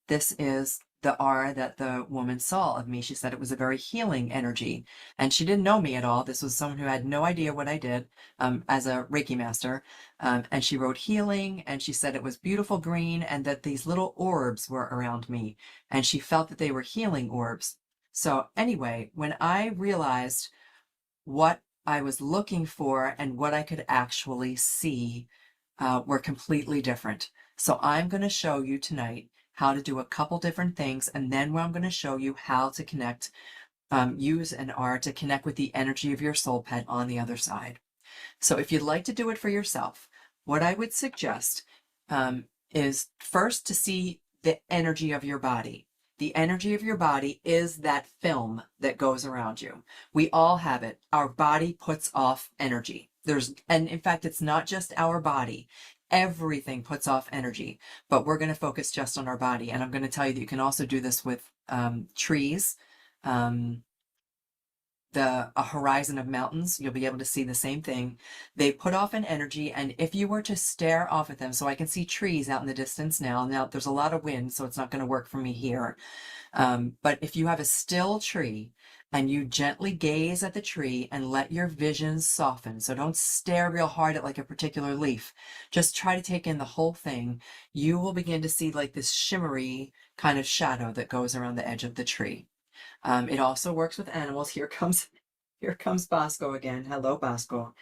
This is the aura that the woman saw of me. She said it was a very healing energy, and she didn't know me at all. This was someone who had no idea what I did as a Reiki master, and she wrote healing, and she said it was beautiful green, and that these little orbs were around me, and she felt that they were healing orbs. So anyway, when I realized what I was looking for and what I could actually see were completely different. So I'm going to show you tonight how to do a couple different things, and then I'm going to show you how to connect, use an art to connect with the energy of your soul pet on the other side. So if you'd like to do it for yourself, what I would suggest is first to see the energy of your body. The energy of your body is that film that goes around you. We all have it. Our body puts off energy. And in fact, it's not just our body. Everything puts off energy, but we're going to focus just on our body. And I'm going to tell you that you can also do this with trees, a horizon of mountains. You'll be able to see the same thing. They put off an energy, and if you were to stare off at them, so I can see trees out in the distance now. Now there's a lot of wind, so it's not going to work for me here. But if you have a still tree and you gently gaze at the tree and let your vision soften, so don't stare real hard at like a particular leaf, just try to take in the whole thing, you will begin to see like this shimmery kind of shadow that goes around the edge of the tree. It also works with animals. Here comes Bosco again. Hello, Bosco.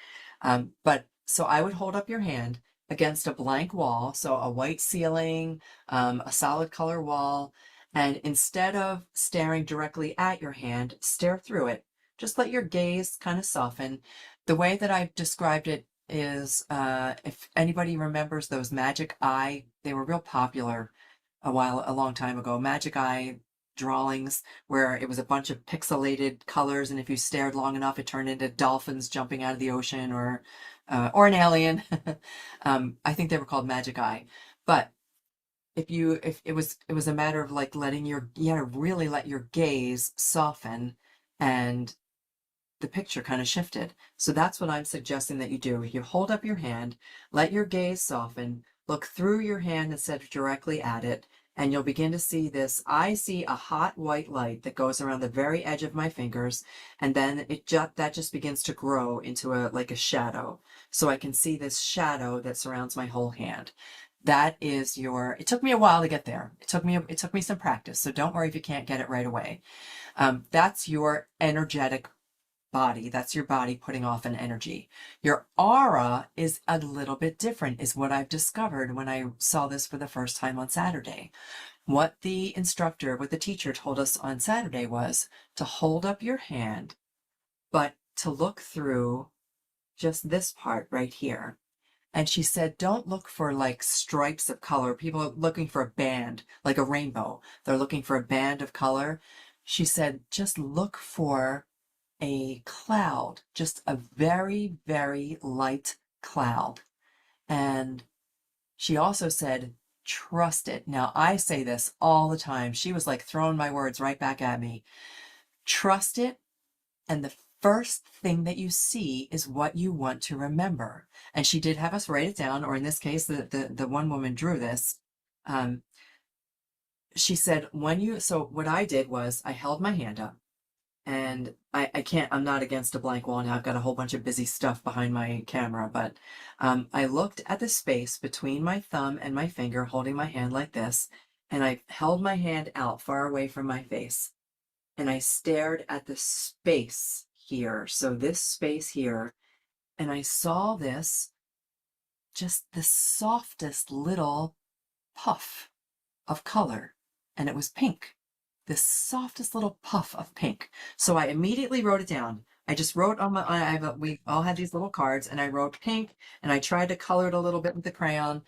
But so I would hold up your hand against a blank wall, so a white ceiling, a solid color wall, and instead of staring directly at your hand, stare through it. Just let your gaze kind of soften. The way that I've described it is, if anybody remembers those magic eye, they were real popular a long time ago. Magic eye drawings where it was a bunch of pixelated colors, and if you stared long enough, it turned into dolphins jumping out of the ocean or an alien. I think they were called magic eye. But if it was a matter of like you had to really let your gaze soften, and the picture kind of shifted. So that's what I'm suggesting that you do. You hold up your hand, let your gaze soften, look through your hand instead of directly at it, and you'll begin to see this. I see a hot white light that goes around the very edge of my fingers, and then that just begins to grow into like a shadow. So I can see this shadow that surrounds my whole hand. That is it took me a while to get there. It took me some practice. So don't worry if you can't get it right away. That's your energetic body. That's your body putting off an energy. Your aura is a little bit different, is what I've discovered when I saw this for the first time on Saturday. What the instructor, what the teacher told us on Saturday was to hold up your hand, but to look through just this part right here. And she said, don't look for like stripes of color. People are looking for a band, like a rainbow. They're looking for a band of color. She said, just look for a cloud, just a very, very light cloud. And she also said, trust it. Now, I say this all the time. She was like throwing my words right back at me. Trust it. And the first thing that you see is what you want to remember. And she did have us write it down, or in this case, the one woman drew this. She said, so what I did was I held my hand up, and I'm not against a blank wall now. I've got a whole bunch of busy stuff behind my camera, but I looked at the space between my thumb and my finger, holding my hand like this, and I held my hand out far away from my face, and I stared at the space here. So this space here, and I saw this, just the softest little puff of color, and it was pink. This softest little puff of pink. So I immediately wrote it down. I just wrote on my, we all had these little cards, and I wrote pink, and I tried to color it a little bit with the crayon.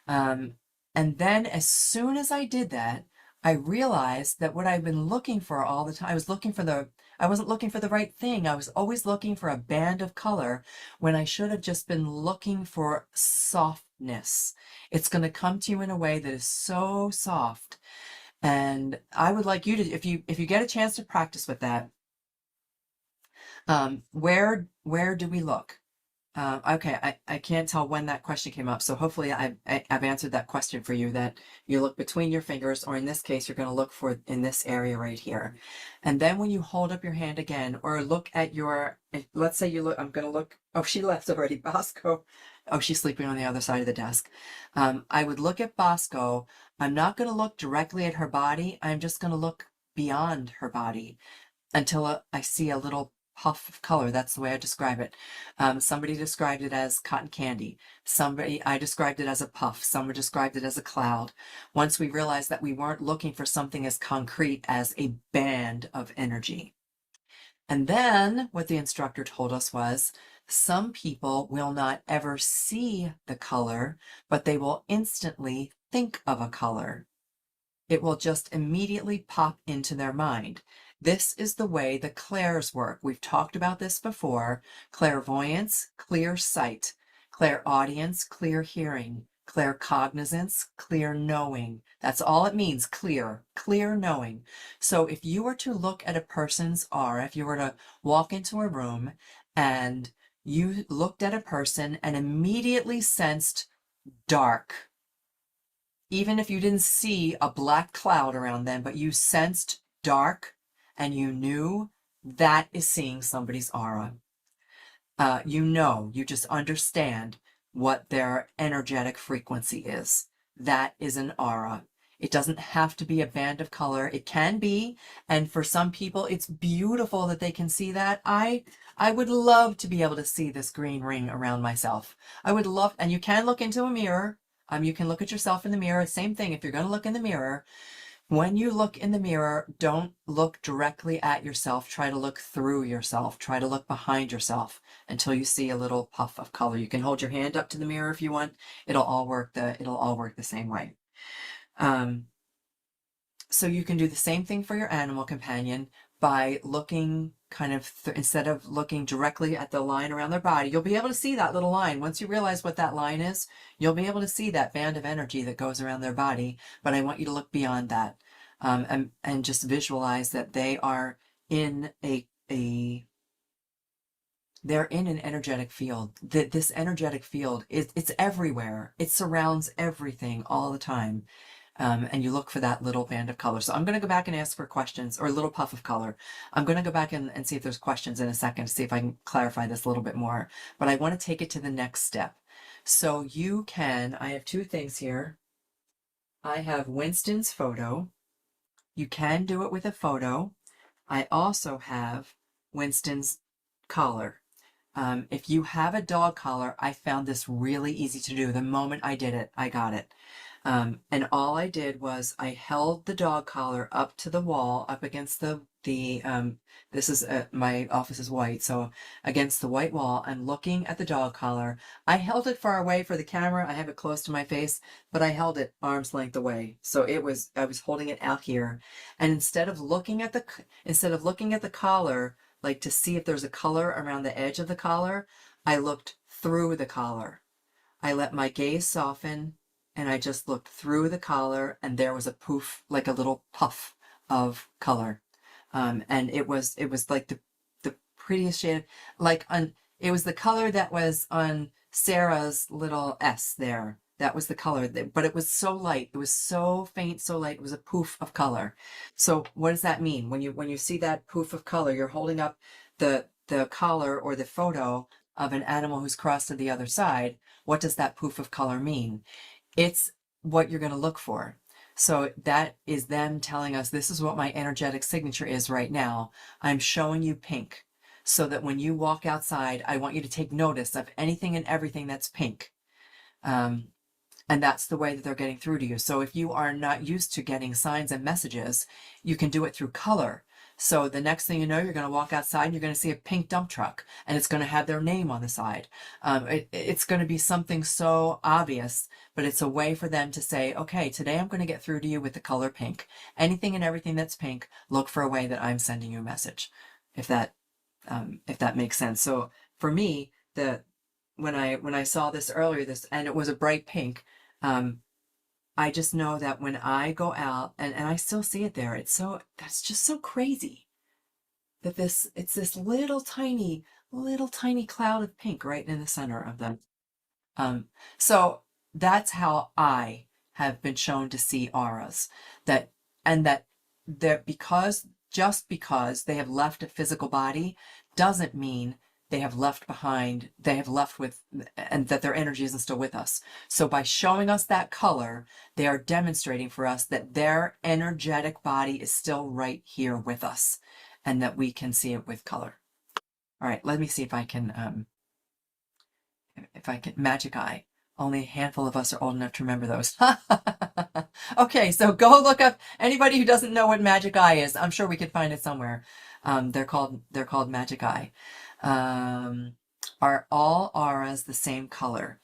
And then as soon as I did that, I realized that what I've been looking for all the time, I wasn't looking for the right thing. I was always looking for a band of color when I should have just been looking for softness. It's going to come to you in a way that is so soft. And I would like you to, if you get a chance to practice with that, where do we look? Okay, I can't tell when that question came up, so hopefully I've answered that question for you, that you look between your fingers, or in this case, you're going to look for in this area right here. And then when you hold up your hand again, or look at your, let's say you look, I'm going to look, oh, she left already, Bosco. Oh, she's sleeping on the other side of the desk. I would look at Bosco. I'm not going to look directly at her body. I'm just going to look beyond her body until I see a little puff of color. That's the way I describe it. Somebody described it as cotton candy. I described it as a puff. Someone described it as a cloud. Once we realized that we weren't looking for something as concrete as a band of energy. And then what the instructor told us was, some people will not ever see the color, but they will instantly think of a color. It will just immediately pop into their mind. This is the way the clairs work. We've talked about this before. Clairvoyance, clear sight. Clairaudience, clear hearing. Claircognizance, clear knowing. That's all it means, clear knowing. So if you were to look at a person's aura, if you were to walk into a room and you looked at a person and immediately sensed dark, even if you didn't see a black cloud around them, but you sensed dark and you knew, that is seeing somebody's aura. You just understand what their energetic frequency is. That is an aura. It doesn't have to be a band of color. It can be, and for some people, it's beautiful that they can see that. I would love to be able to see this green ring around myself. I would love, and you can look into a mirror. You can look at yourself in the mirror. Same thing, if you're going to look in the mirror, when you look in the mirror, don't look directly at yourself. Try to look through yourself. Try to look behind yourself until you see a little puff of color. You can hold your hand up to the mirror if you want. It'll all work the same way. So you can do the same thing for your animal companion by looking kind of, instead of looking directly at the line around their body, you'll be able to see that little line. Once you realize what that line is, you'll be able to see that band of energy that goes around their body. But I want you to look beyond that, and just visualize that they are in they're in an energetic field. This energetic field, it's everywhere. It surrounds everything all the time. And you look for that little band of color. So I'm going to go back and ask for questions, or a little puff of color. I'm going to go back and see if there's questions in a second to see if I can clarify this a little bit more. But I want to take it to the next step. So you can, I have two things here. I have Winston's photo. You can do it with a photo. I also have Winston's collar. If you have a dog collar, I found this really easy to do. The moment I did it, I got it. And all I did was I held the dog collar up to the wall, up against this is, my office is white, so against the white wall, I'm looking at the dog collar. I held it far away for the camera. I have it close to my face, but I held it arm's length away. So I was holding it out here. And instead of looking at the collar, like to see if there's a color around the edge of the collar, I looked through the collar. I let my gaze soften and I just looked through the collar and there was a poof, like a little puff of color. And it was like the prettiest shade, it was the color that was on Sarah's little S there. That was the color, but it was so light. It was so faint, so light. It was a poof of color. So what does that mean? When you see that poof of color, you're holding up the collar or the photo of an animal who's crossed to the other side. What does that poof of color mean? It's what you're going to look for. So that is them telling us, this is what my energetic signature is right now. I'm showing you pink so that when you walk outside, I want you to take notice of anything and everything that's pink. And that's the way that they're getting through to you. So if you are not used to getting signs and messages, you can do it through color. So the next thing you know, you're going to walk outside and you're going to see a pink dump truck and it's going to have their name on the side. It's going to be something so obvious, but it's a way for them to say, okay, today I'm going to get through to you with the color pink. Anything and everything that's pink, look for a way that I'm sending you a message, if that makes sense. So for me, when I saw this earlier, and it was a bright pink, I just know that when I go out and I still see it there, that's just so crazy that it's this little tiny cloud of pink right in the center of them. So that's how I have been shown to see auras, that just because they have left a physical body doesn't mean they have left with, and that their energy isn't still with us. So by showing us that color, they are demonstrating for us that their energetic body is still right here with us and that we can see it with color. All right, let me see if I can magic eye. Only a handful of us are old enough to remember those. Okay, so go look up anybody who doesn't know what magic eye is. I'm sure we could find it somewhere. They're called magic eye. Are all auras the same color?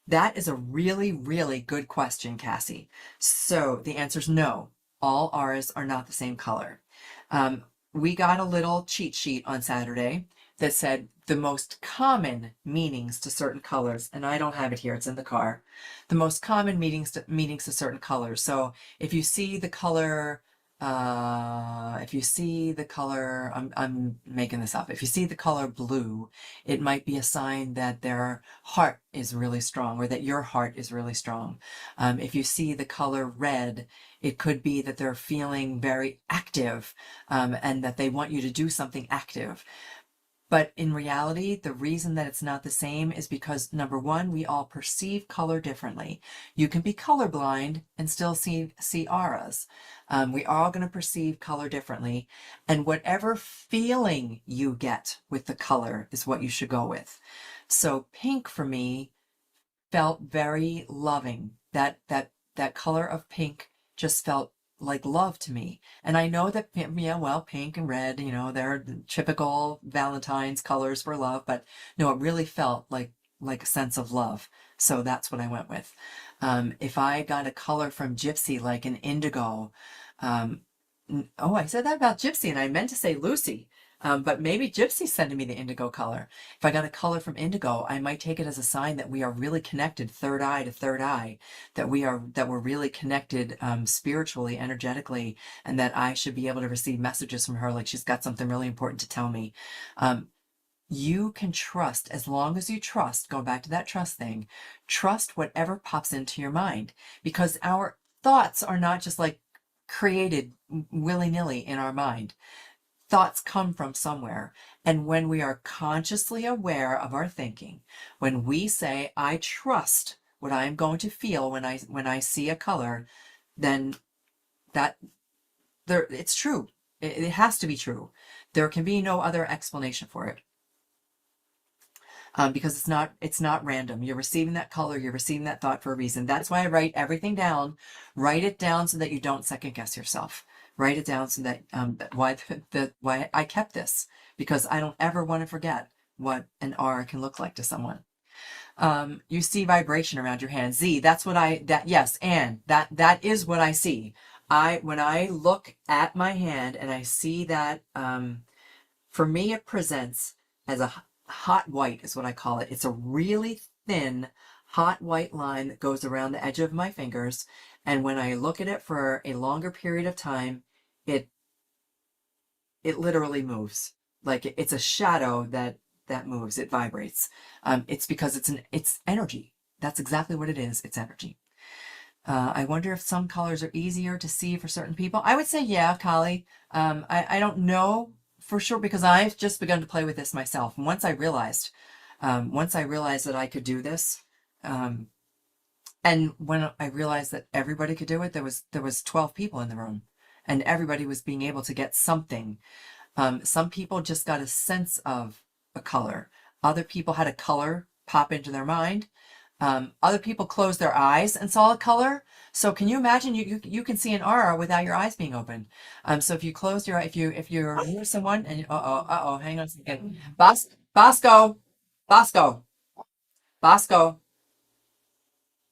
That is a really, really good question, Cassie. So the answer is no. All auras are not the same color. We got a little cheat sheet on Saturday that said the most common meanings to certain colors, and I don't have it here, it's in the car. The most common meanings to certain colors. So if you see the color, I'm making this up. If you see the color blue, it might be a sign that their heart is really strong or that your heart is really strong. If you see the color red, it could be that they're feeling very active, and that they want you to do something active. But in reality, the reason that it's not the same is because, number one, we all perceive color differently. You can be colorblind and still see auras. We are all going to perceive color differently. And whatever feeling you get with the color is what you should go with. So pink for me felt very loving. That color of pink just felt like love to me. And I know that, yeah, well, pink and red, they're typical Valentine's colors for love, but no, it really felt like a sense of love. So that's what I went with. If I got a color from Gypsy, like an indigo, I said that about Gypsy and I meant to say Lucy. But maybe Gypsy's sending me the indigo color. If I got a color from indigo, I might take it as a sign that we are really connected, third eye to third eye, that we're really connected spiritually, energetically, and that I should be able to receive messages from her like she's got something really important to tell me. You can trust, as long as you trust, going back to that trust thing, trust whatever pops into your mind, because our thoughts are not just like created willy-nilly in our mind. Thoughts come from somewhere. And when we are consciously aware of our thinking, when we say, I trust what I'm going to feel when I see a color, then it's true. It has to be true. There can be no other explanation for it. because it's not random. You're receiving that color, you're receiving that thought for a reason. That's why I write everything down. Write it down so that you don't second guess yourself. Write it down so that why I kept this, because I don't ever want to forget what an aura can look like to someone. You see vibration around your hand. Z, that's what yes, and that is what I see. When I look at my hand and I see that, for me, it presents as a hot white is what I call it. It's a really thin, hot white line that goes around the edge of my fingers. And when I look at it for a longer period of time, it literally moves. Like it's a shadow that moves. It vibrates. It's because it's energy. That's exactly what it is. It's energy. I wonder if some colors are easier to see for certain people. I would say, yeah, Kali. I don't know for sure because I've just begun to play with this myself. And once I realized that I could do this, and when I realized that everybody could do it, there was 12 people in the room, and everybody was being able to get something. Some people just got a sense of a color. Other people had a color pop into their mind. Other people closed their eyes and saw a color. So can you imagine you can see an aura without your eyes being open? So if you close your eye, if you're near someone and hang on a second. Bosco, Bosco, Bosco,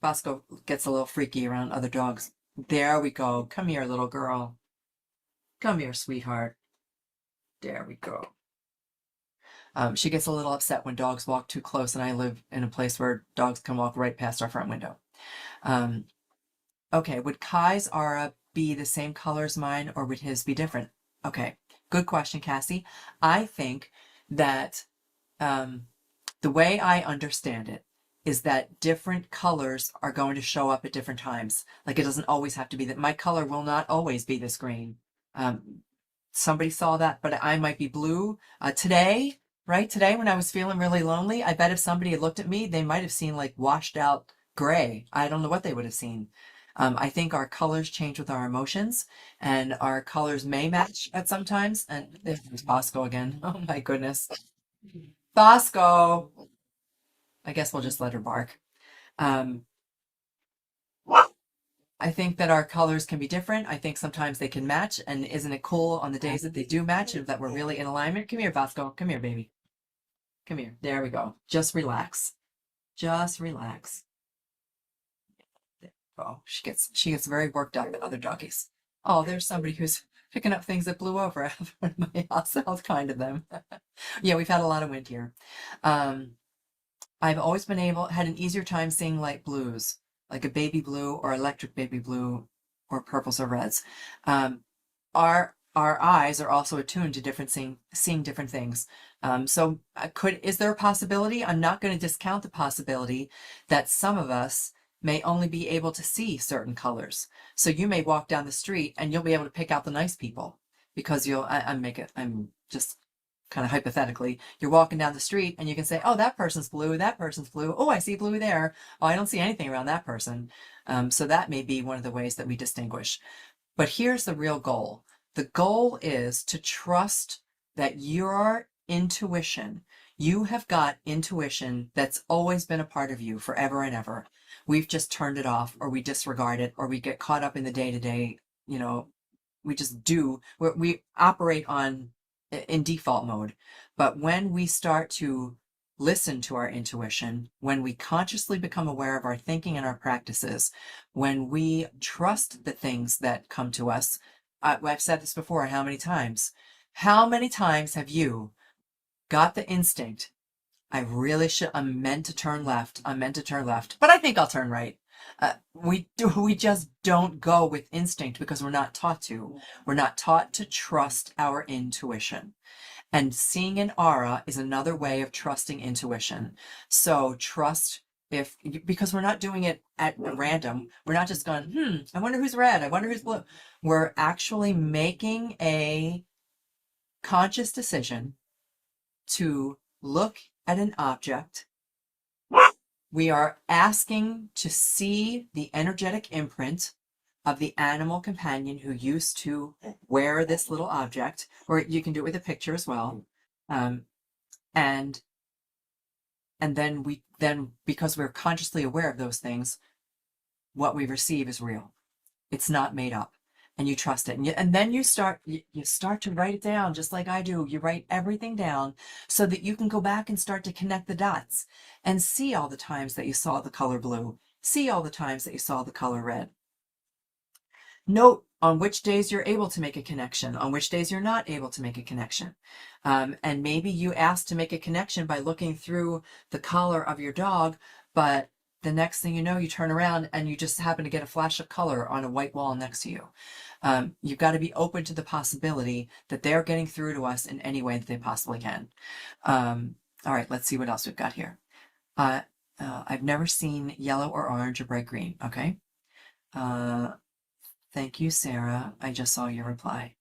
Bosco gets a little freaky around other dogs. There we go. Come here, little girl. Come here, sweetheart. There we go. She gets a little upset when dogs walk too close, and I live in a place where dogs can walk right past our front window. Okay, would Kai's aura be the same color as mine, or would his be different? Okay, good question, Cassie. I think that the way I understand it is that different colors are going to show up at different times. Like it doesn't always have to be that my color will not always be this green. Somebody saw that, but I might be blue. Today, right? Today, when I was feeling really lonely, I bet if somebody had looked at me, they might have seen like washed out gray. I don't know what they would have seen. I think our colors change with our emotions, and our colors may match at sometimes. And there's Bosco again. Oh my goodness. Bosco. I guess we'll just let her bark. I think that our colors can be different. I think sometimes they can match. And isn't it cool on the days that they do match and that we're really in alignment? Come here, Bosco. Come here, baby. Come here. There we go. Just relax. Just relax. Oh, she gets very worked up at other doggies. Oh, there's somebody who's picking up things that blew over out of front of my house. That was kind of them. Yeah, we've had a lot of wind here. I've always had an easier time seeing light blues, like a baby blue or electric baby blue or purples or reds. Our eyes are also attuned to seeing different things. So is there a possibility? I'm not going to discount the possibility that some of us may only be able to see certain colors. So you may walk down the street and you'll be able to pick out the nice people because I'm just kind of hypothetically, you're walking down the street and you can say, oh, that person's blue, that person's blue. Oh, I see blue there. Oh, I don't see anything around that person. So that may be one of the ways that we distinguish. But here's the real goal. The goal is to trust that your intuition, you have got intuition that's always been a part of you forever and ever. We've just turned it off, or we disregard it, or we get caught up in the day-to-day, we just do. We operate in default mode. But when we start to listen to our intuition, when we consciously become aware of our thinking and our practices, when we trust the things that come to us, I've said this before, how many times? How many times have you got the instinct, I'm meant to turn left, but I think I'll turn right. We just don't go with instinct because we're not taught to. We're not taught to trust our intuition. And seeing an aura is another way of trusting intuition. So because we're not doing it at random. We're not just going, I wonder who's red. I wonder who's blue. We're actually making a conscious decision to look at an object. We are asking to see the energetic imprint of the animal companion who used to wear this little object, or you can do it with a picture as well. And and then because we're consciously aware of those things, what we receive is real. It's not made up, and you trust it. And then you start to write it down, just like I do. You write everything down so that you can go back and start to connect the dots and see all the times that you saw the color blue, see all the times that you saw the color red. Note on which days you're able to make a connection, on which days you're not able to make a connection. And maybe you asked to make a connection by looking through the collar of your dog, but the next thing you know, you turn around and you just happen to get a flash of color on a white wall next to you. You've got to be open to the possibility that they're getting through to us in any way that they possibly can. All right, let's see what else we've got here. I've never seen yellow or orange or bright green. Okay. Thank you, Sarah. I just saw your reply.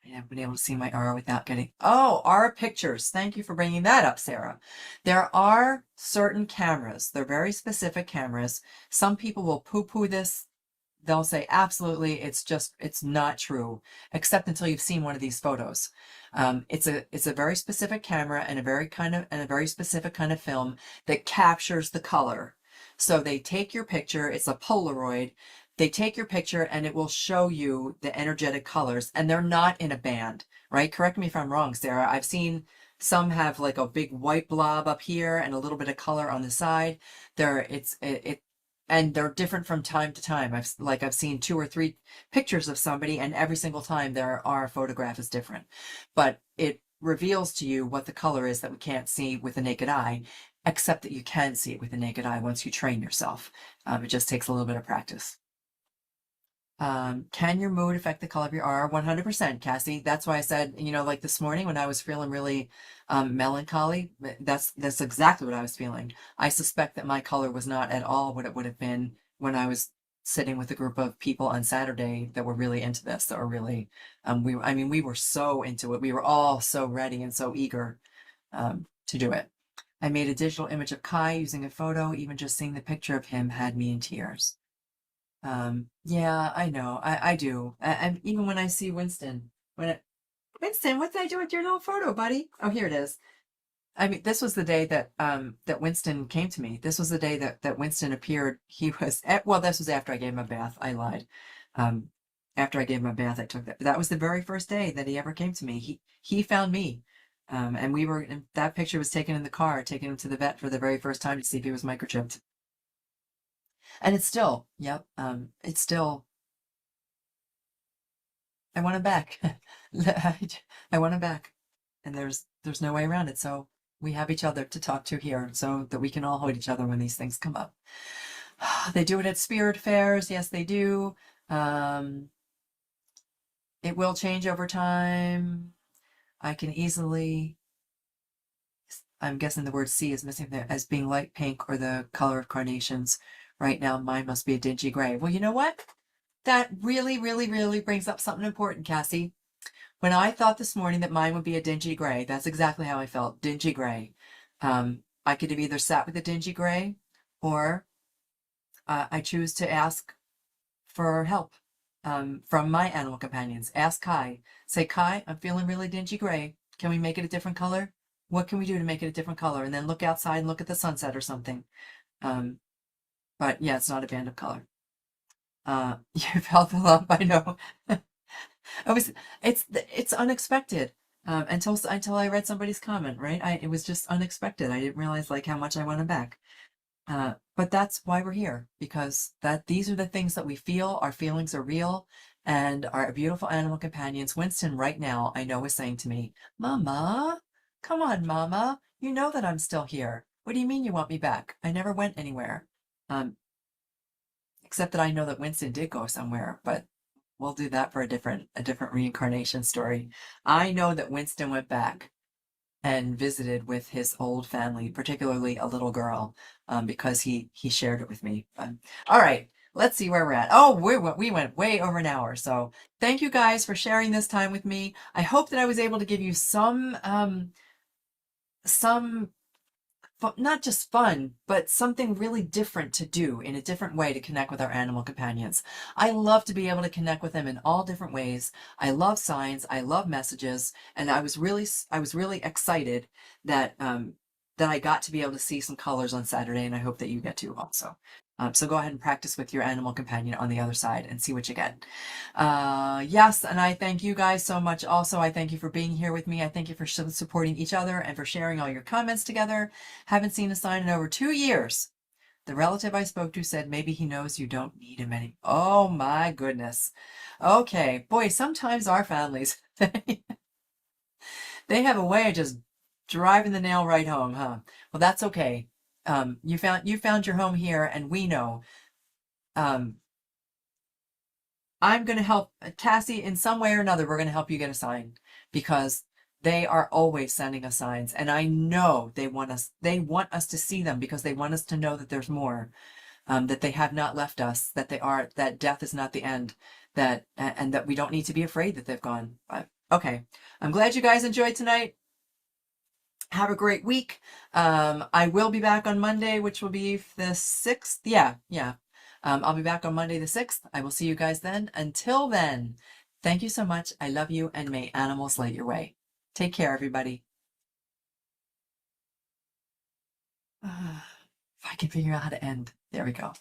I haven't been able to see my aura without getting... Oh, aura pictures. Thank you for bringing that up, Sarah. There are certain cameras. They're very specific cameras. Some people will poo-poo this. They'll say, absolutely, it's not true, except until you've seen one of these photos. It's a very specific camera and a very specific kind of film that captures the color. So they take your picture. It's a Polaroid. They take your picture and it will show you the energetic colors, and they're not in a band, right? Correct me if I'm wrong, Sarah. I've seen some have like a big white blob up here and a little bit of color on the side. And they're different from time to time. I've seen 2 or 3 pictures of somebody, and every single time our photograph is different. But it reveals to you what the color is that we can't see with the naked eye, except that you can see it with the naked eye once you train yourself. It just takes a little bit of practice. Can your mood affect the color of your aura? 100%, Cassie. That's why I said, like this morning when I was feeling really melancholy, that's exactly what I was feeling. I suspect that my color was not at all what it would have been when I was sitting with a group of people on Saturday that were really into this, that were really, we were so into it. We were all so ready and so eager to do it. I made a digital image of Kai using a photo. Even just seeing the picture of him had me in tears. Yeah, I know. I do. And even when I see Winston, Winston, what did I do with your little photo, buddy? Oh, here it is. This was the day that that Winston came to me. This was the day that Winston appeared. Well, this was after I gave him a bath. I lied. After I gave him a bath, I took that. That was the very first day that he ever came to me. He found me. And that picture was taken in the car, taking him to the vet for the very first time to see if he was microchipped. And it's still, yep, it's still, I want him back. I want him back. And there's no way around it. So we have each other to talk to here so that we can all hold each other when these things come up. They do it at spirit fairs. Yes, they do. It will change over time. I can easily, I'm guessing the word C is missing there, as being light pink or the color of carnations. Right now, mine must be a dingy gray. Well, you know what? That really, really, really brings up something important, Cassie. When I thought this morning that mine would be a dingy gray, that's exactly how I felt, dingy gray. I could have either sat with a dingy gray, or I choose to ask for help from my animal companions. Ask Kai. Say, Kai, I'm feeling really dingy gray. Can we make it a different color? What can we do to make it a different color? And then look outside and look at the sunset or something. But yeah, it's not a band of color. You felt the lump, I know. It's unexpected. Until I read somebody's comment, right? It was just unexpected. I didn't realize like how much I want him back. But that's why we're here, because these are the things that we feel. Our feelings are real, and our beautiful animal companions. Winston right now, I know, is saying to me, Mama, come on, Mama. You know that I'm still here. What do you mean you want me back? I never went anywhere. Except that I know that Winston did go somewhere, but we'll do that for a different reincarnation story. I know that Winston went back and visited with his old family, particularly a little girl, because he shared it with me. All right, let's see where we're at. Oh, we went way over an hour. So thank you guys for sharing this time with me. I hope that I was able to give you some not just fun, but something really different to do in a different way to connect with our animal companions. I love to be able to connect with them in all different ways. I love signs. I love messages. And I was really excited that that I got to be able to see some colors on Saturday, and I hope that you get to also. So go ahead and practice with your animal companion on the other side and see what you get. Yes, and I thank you guys so much. Also, I thank you for being here with me. I thank you for supporting each other and for sharing all your comments together. Haven't seen a sign in over 2 years. The relative I spoke to said maybe he knows you don't need him any. Oh my goodness. Okay, boy, sometimes our families, they have a way of just driving the nail right home, huh? Well, that's okay. You found your home here, and we know. I'm going to help Cassie in some way or another. We're going to help you get a sign because they are always sending us signs, and I know they want us. They want us to see them because they want us to know that there's more, that they have not left us, that death is not the end, and that we don't need to be afraid that they've gone. But, okay, I'm glad you guys enjoyed tonight. Have a great week. I will be back on Monday, which will be the 6th. Yeah. I'll be back on Monday the 6th. I will see you guys then. Until then, thank you so much. I love you, and may animals light your way. Take care, everybody. If I can figure out how to end. There we go.